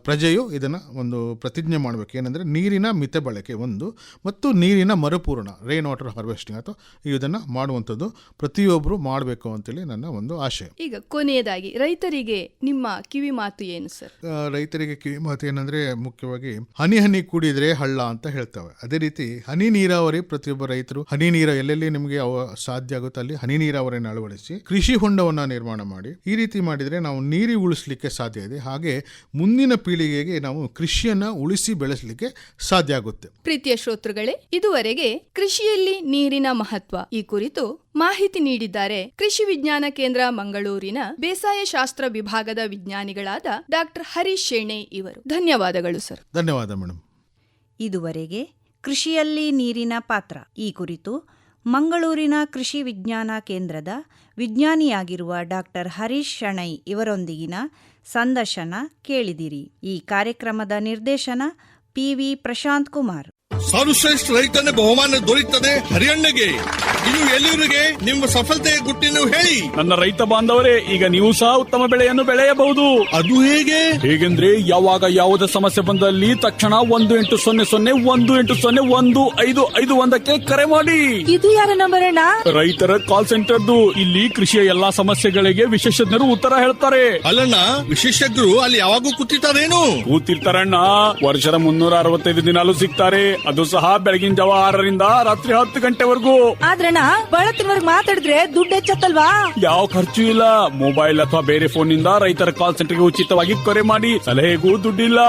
ಪ್ರಜೆಯು ಇದನ್ನು ಒಂದು ಪ್ರತಿಜ್ಞೆ ಮಾಡಬೇಕು. ಏನಂದರೆ ನೀರಿನ ಮಿತ ಬಳಕೆ ಒಂದು ಮತ್ತು ನೀರಿನ ಮರುಪೂರ್ಣ, ರೈನ್ ವಾಟರ್ ಹಾರ್ವೆಸ್ಟಿಂಗ್ ಅಥವಾ ಇದನ್ನು ಮಾಡುವಂಥದ್ದು ಪ್ರತಿಯೊಬ್ಬರು ಮಾಡಬೇಕು ಅಂತೇಳಿ ನನ್ನ ಒಂದು ಆಶಯ. ಈಗ ಕೊನೆಯದಾಗಿ ರೈತರಿಗೆ ನಿಮ್ಮ ಕಿವಿ ಮಾತು ಏನು ಸರ್? ರೈತರಿಗೆ ಕಿವಿ ಮಾತು ಏನಂದರೆ, ಮುಖ್ಯವಾಗಿ ಹನಿ ಹನಿ ಕೂಡಿದ್ರೆ ಹಳ್ಳ ಅಂತ ಹೇಳ್ತವೆ. ಅದೇ ರೀತಿ ಹನಿ ನೀರಾವರಿ ಪ್ರತಿಯೊಬ್ಬ ರೈತರು ಹನಿ ನೀರು ಎಲ್ಲೆಲ್ಲಿ ನಿಮಗೆ ಸಾಧ್ಯ ಆಗುತ್ತೆ ಅಲ್ಲಿ ಹನಿ ನೀರಾವರಿಯನ್ನು ಅಳವಡಿಸಿ ಕೃಷಿ ಹೊಂಡವನ್ನು ನಿರ್ಮಾಣ ಮಾಡಿ, ಈ ರೀತಿ ಮಾಡಿದರೆ ನಾವು ನೀರು ಉಳಿಸಲಿಕ್ಕೆ ಸಾಧ್ಯ ಇದೆ. ಹಾಗೆ ಮುಂದಿನ ಪೀಳಿಗೆಗೆ ನಾವು ಕೃಷಿಯನ್ನು ಉಳಿಸಿ ಬೆಳೆಸಲಿಕ್ಕೆ ಸಾಧ್ಯ ಆಗುತ್ತೆ. ಪ್ರೀತಿಯ ಶ್ರೋತೃಗಳೇ, ಇದುವರೆಗೆ ಕೃಷಿಯಲ್ಲಿ ನೀರಿನ ಮಹತ್ವ ಈ ಕುರಿತು ಮಾಹಿತಿ ನೀಡಿದ್ದಾರೆ ಕೃಷಿ ವಿಜ್ಞಾನ ಕೇಂದ್ರ ಮಂಗಳೂರಿನ ಬೇಸಾಯ ಶಾಸ್ತ್ರ ವಿಭಾಗದ ವಿಜ್ಞಾನಿಗಳಾದ ಡಾಕ್ಟರ್ ಹರೀಶ್ ಶೇಣೆ ಇವರು. ಧನ್ಯವಾದಗಳು ಸರ್. ಧನ್ಯವಾದ ಮೇಡಮ್. ಇದುವರೆಗೆ ಕೃಷಿಯಲ್ಲಿ ನೀರಿನ ಪಾತ್ರ ಈ ಕುರಿತು ಮಂಗಳೂರಿನ ಕೃಷಿ ವಿಜ್ಞಾನ ಕೇಂದ್ರದ ವಿಜ್ಞಾನಿಯಾಗಿರುವ ಡಾಕ್ಟರ್ ಹರೀಶ್ ಶೆಣೈ ಇವರೊಂದಿಗಿನ ಸಂದರ್ಶನ ಕೇಳಿದಿರಿ. ಈ ಕಾರ್ಯಕ್ರಮದ ನಿರ್ದೇಶನ PV ಪ್ರಶಾಂತ್ ಕುಮಾರ್. ಸರ್ವಶ್ರೇಷ್ಠ ರೈತನ ಬಹುಮಾನ ದೊರೆಯುತ್ತದೆ ಹರಿಯಣ್ಣಗೆ. ಇನ್ನು ಎಲ್ಲಿವರಿಗೆ ನಿಮ್ಮ ಸಫಲತೆಯ ಗುಟ್ಟಿನ ಹೇಳಿ. ನನ್ನ ರೈತ ಬಾಂಧವರೇ, ಈಗ ನೀವು ಸಹ ಉತ್ತಮ ಬೆಳೆಯನ್ನು ಬೆಳೆಯಬಹುದು. ಅದು ಹೇಗೆ? ಹೇಗೆಂದ್ರೆ, ಯಾವಾಗ ಯಾವುದೇ ಸಮಸ್ಯೆ ಬಂದಲ್ಲಿ ತಕ್ಷಣ 1-800-1801-555 ಕರೆ ಮಾಡಿ. ಇದು ಯಾರ ನಂಬರ್ ಅಣ್ಣ? ರೈತರ ಕಾಲ್ ಸೆಂಟರ್ದು. ಇಲ್ಲಿ ಕೃಷಿಯ ಎಲ್ಲಾ ಸಮಸ್ಯೆಗಳಿಗೆ ವಿಶೇಷಜ್ಞರು ಉತ್ತರ ಹೇಳ್ತಾರೆ. ಅಲ್ಲಣ್ಣ, ವಿಶೇಷಜ್ಞರು ಅಲ್ಲಿ ಯಾವಾಗೂ ಕೂತಿರ್ತಾರೇನು? ಕೂತಿರ್ತಾರಣ್ಣ. ವರ್ಷದ 365 ದಿನಾಲೂ ಸಿಗ್ತಾರೆ. ಅದು ಸಹ ಬೆಳಗಿನ ಜಾವ 6ರಿಂದ ರಾತ್ರಿ 10 ಗಂಟೆವರೆಗೂ. ಆದ್ರಣ್ಣ, ಬಳತ್ತಿನವರೆಗೆ ಮಾತಾಡಿದ್ರೆ ದುಡ್ಡು ಹೆಚ್ಚತ್ತಲ್ವಾ? ಯಾವ ಖರ್ಚು ಇಲ್ಲ. ಮೊಬೈಲ್ ಅಥವಾ ಬೇರೆ ಫೋನ್ ನಿಂದ ರೈತರ ಕಾಲ್ ಸೆಂಟರ್ಗೆ ಉಚಿತವಾಗಿ ಕರೆ ಮಾಡಿ. ಸಲಹೆಗೂ ದುಡ್ಡಿಲ್ಲ.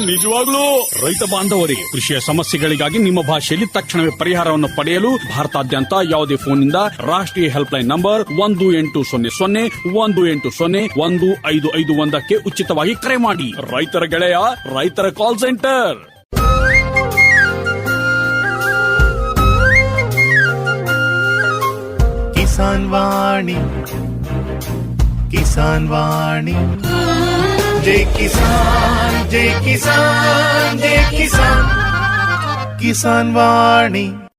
ನಿಜವಾಗ್ಲೂ. ರೈತ ಬಾಂಧವರೇ, ಕೃಷಿಯ ಸಮಸ್ಯೆಗಳಿಗಾಗಿ ನಿಮ್ಮ ಭಾಷೆಯಲ್ಲಿ ತಕ್ಷಣವೇ ಪರಿಹಾರವನ್ನು ಪಡೆಯಲು ಭಾರತಾದ್ಯಂತ ಯಾವುದೇ ಫೋನ್ ನಿಂದ ರಾಷ್ಟ್ರೀಯ ಹೆಲ್ಪ್ ಲೈನ್ ನಂಬರ್ 1-800-11800-1551 ಉಚಿತವಾಗಿ ಕರೆ ಮಾಡಿ. ರೈತರ ಗೆಳೆಯ, ರೈತರ ಕಾಲ್ ಸೆಂಟರ್. ಕಿಸಾನ್ ವಾಣಿ, ಕಿಸಾನ್ ವಾಣಿ जय किसान जय किसान जय किसान किसान वाणी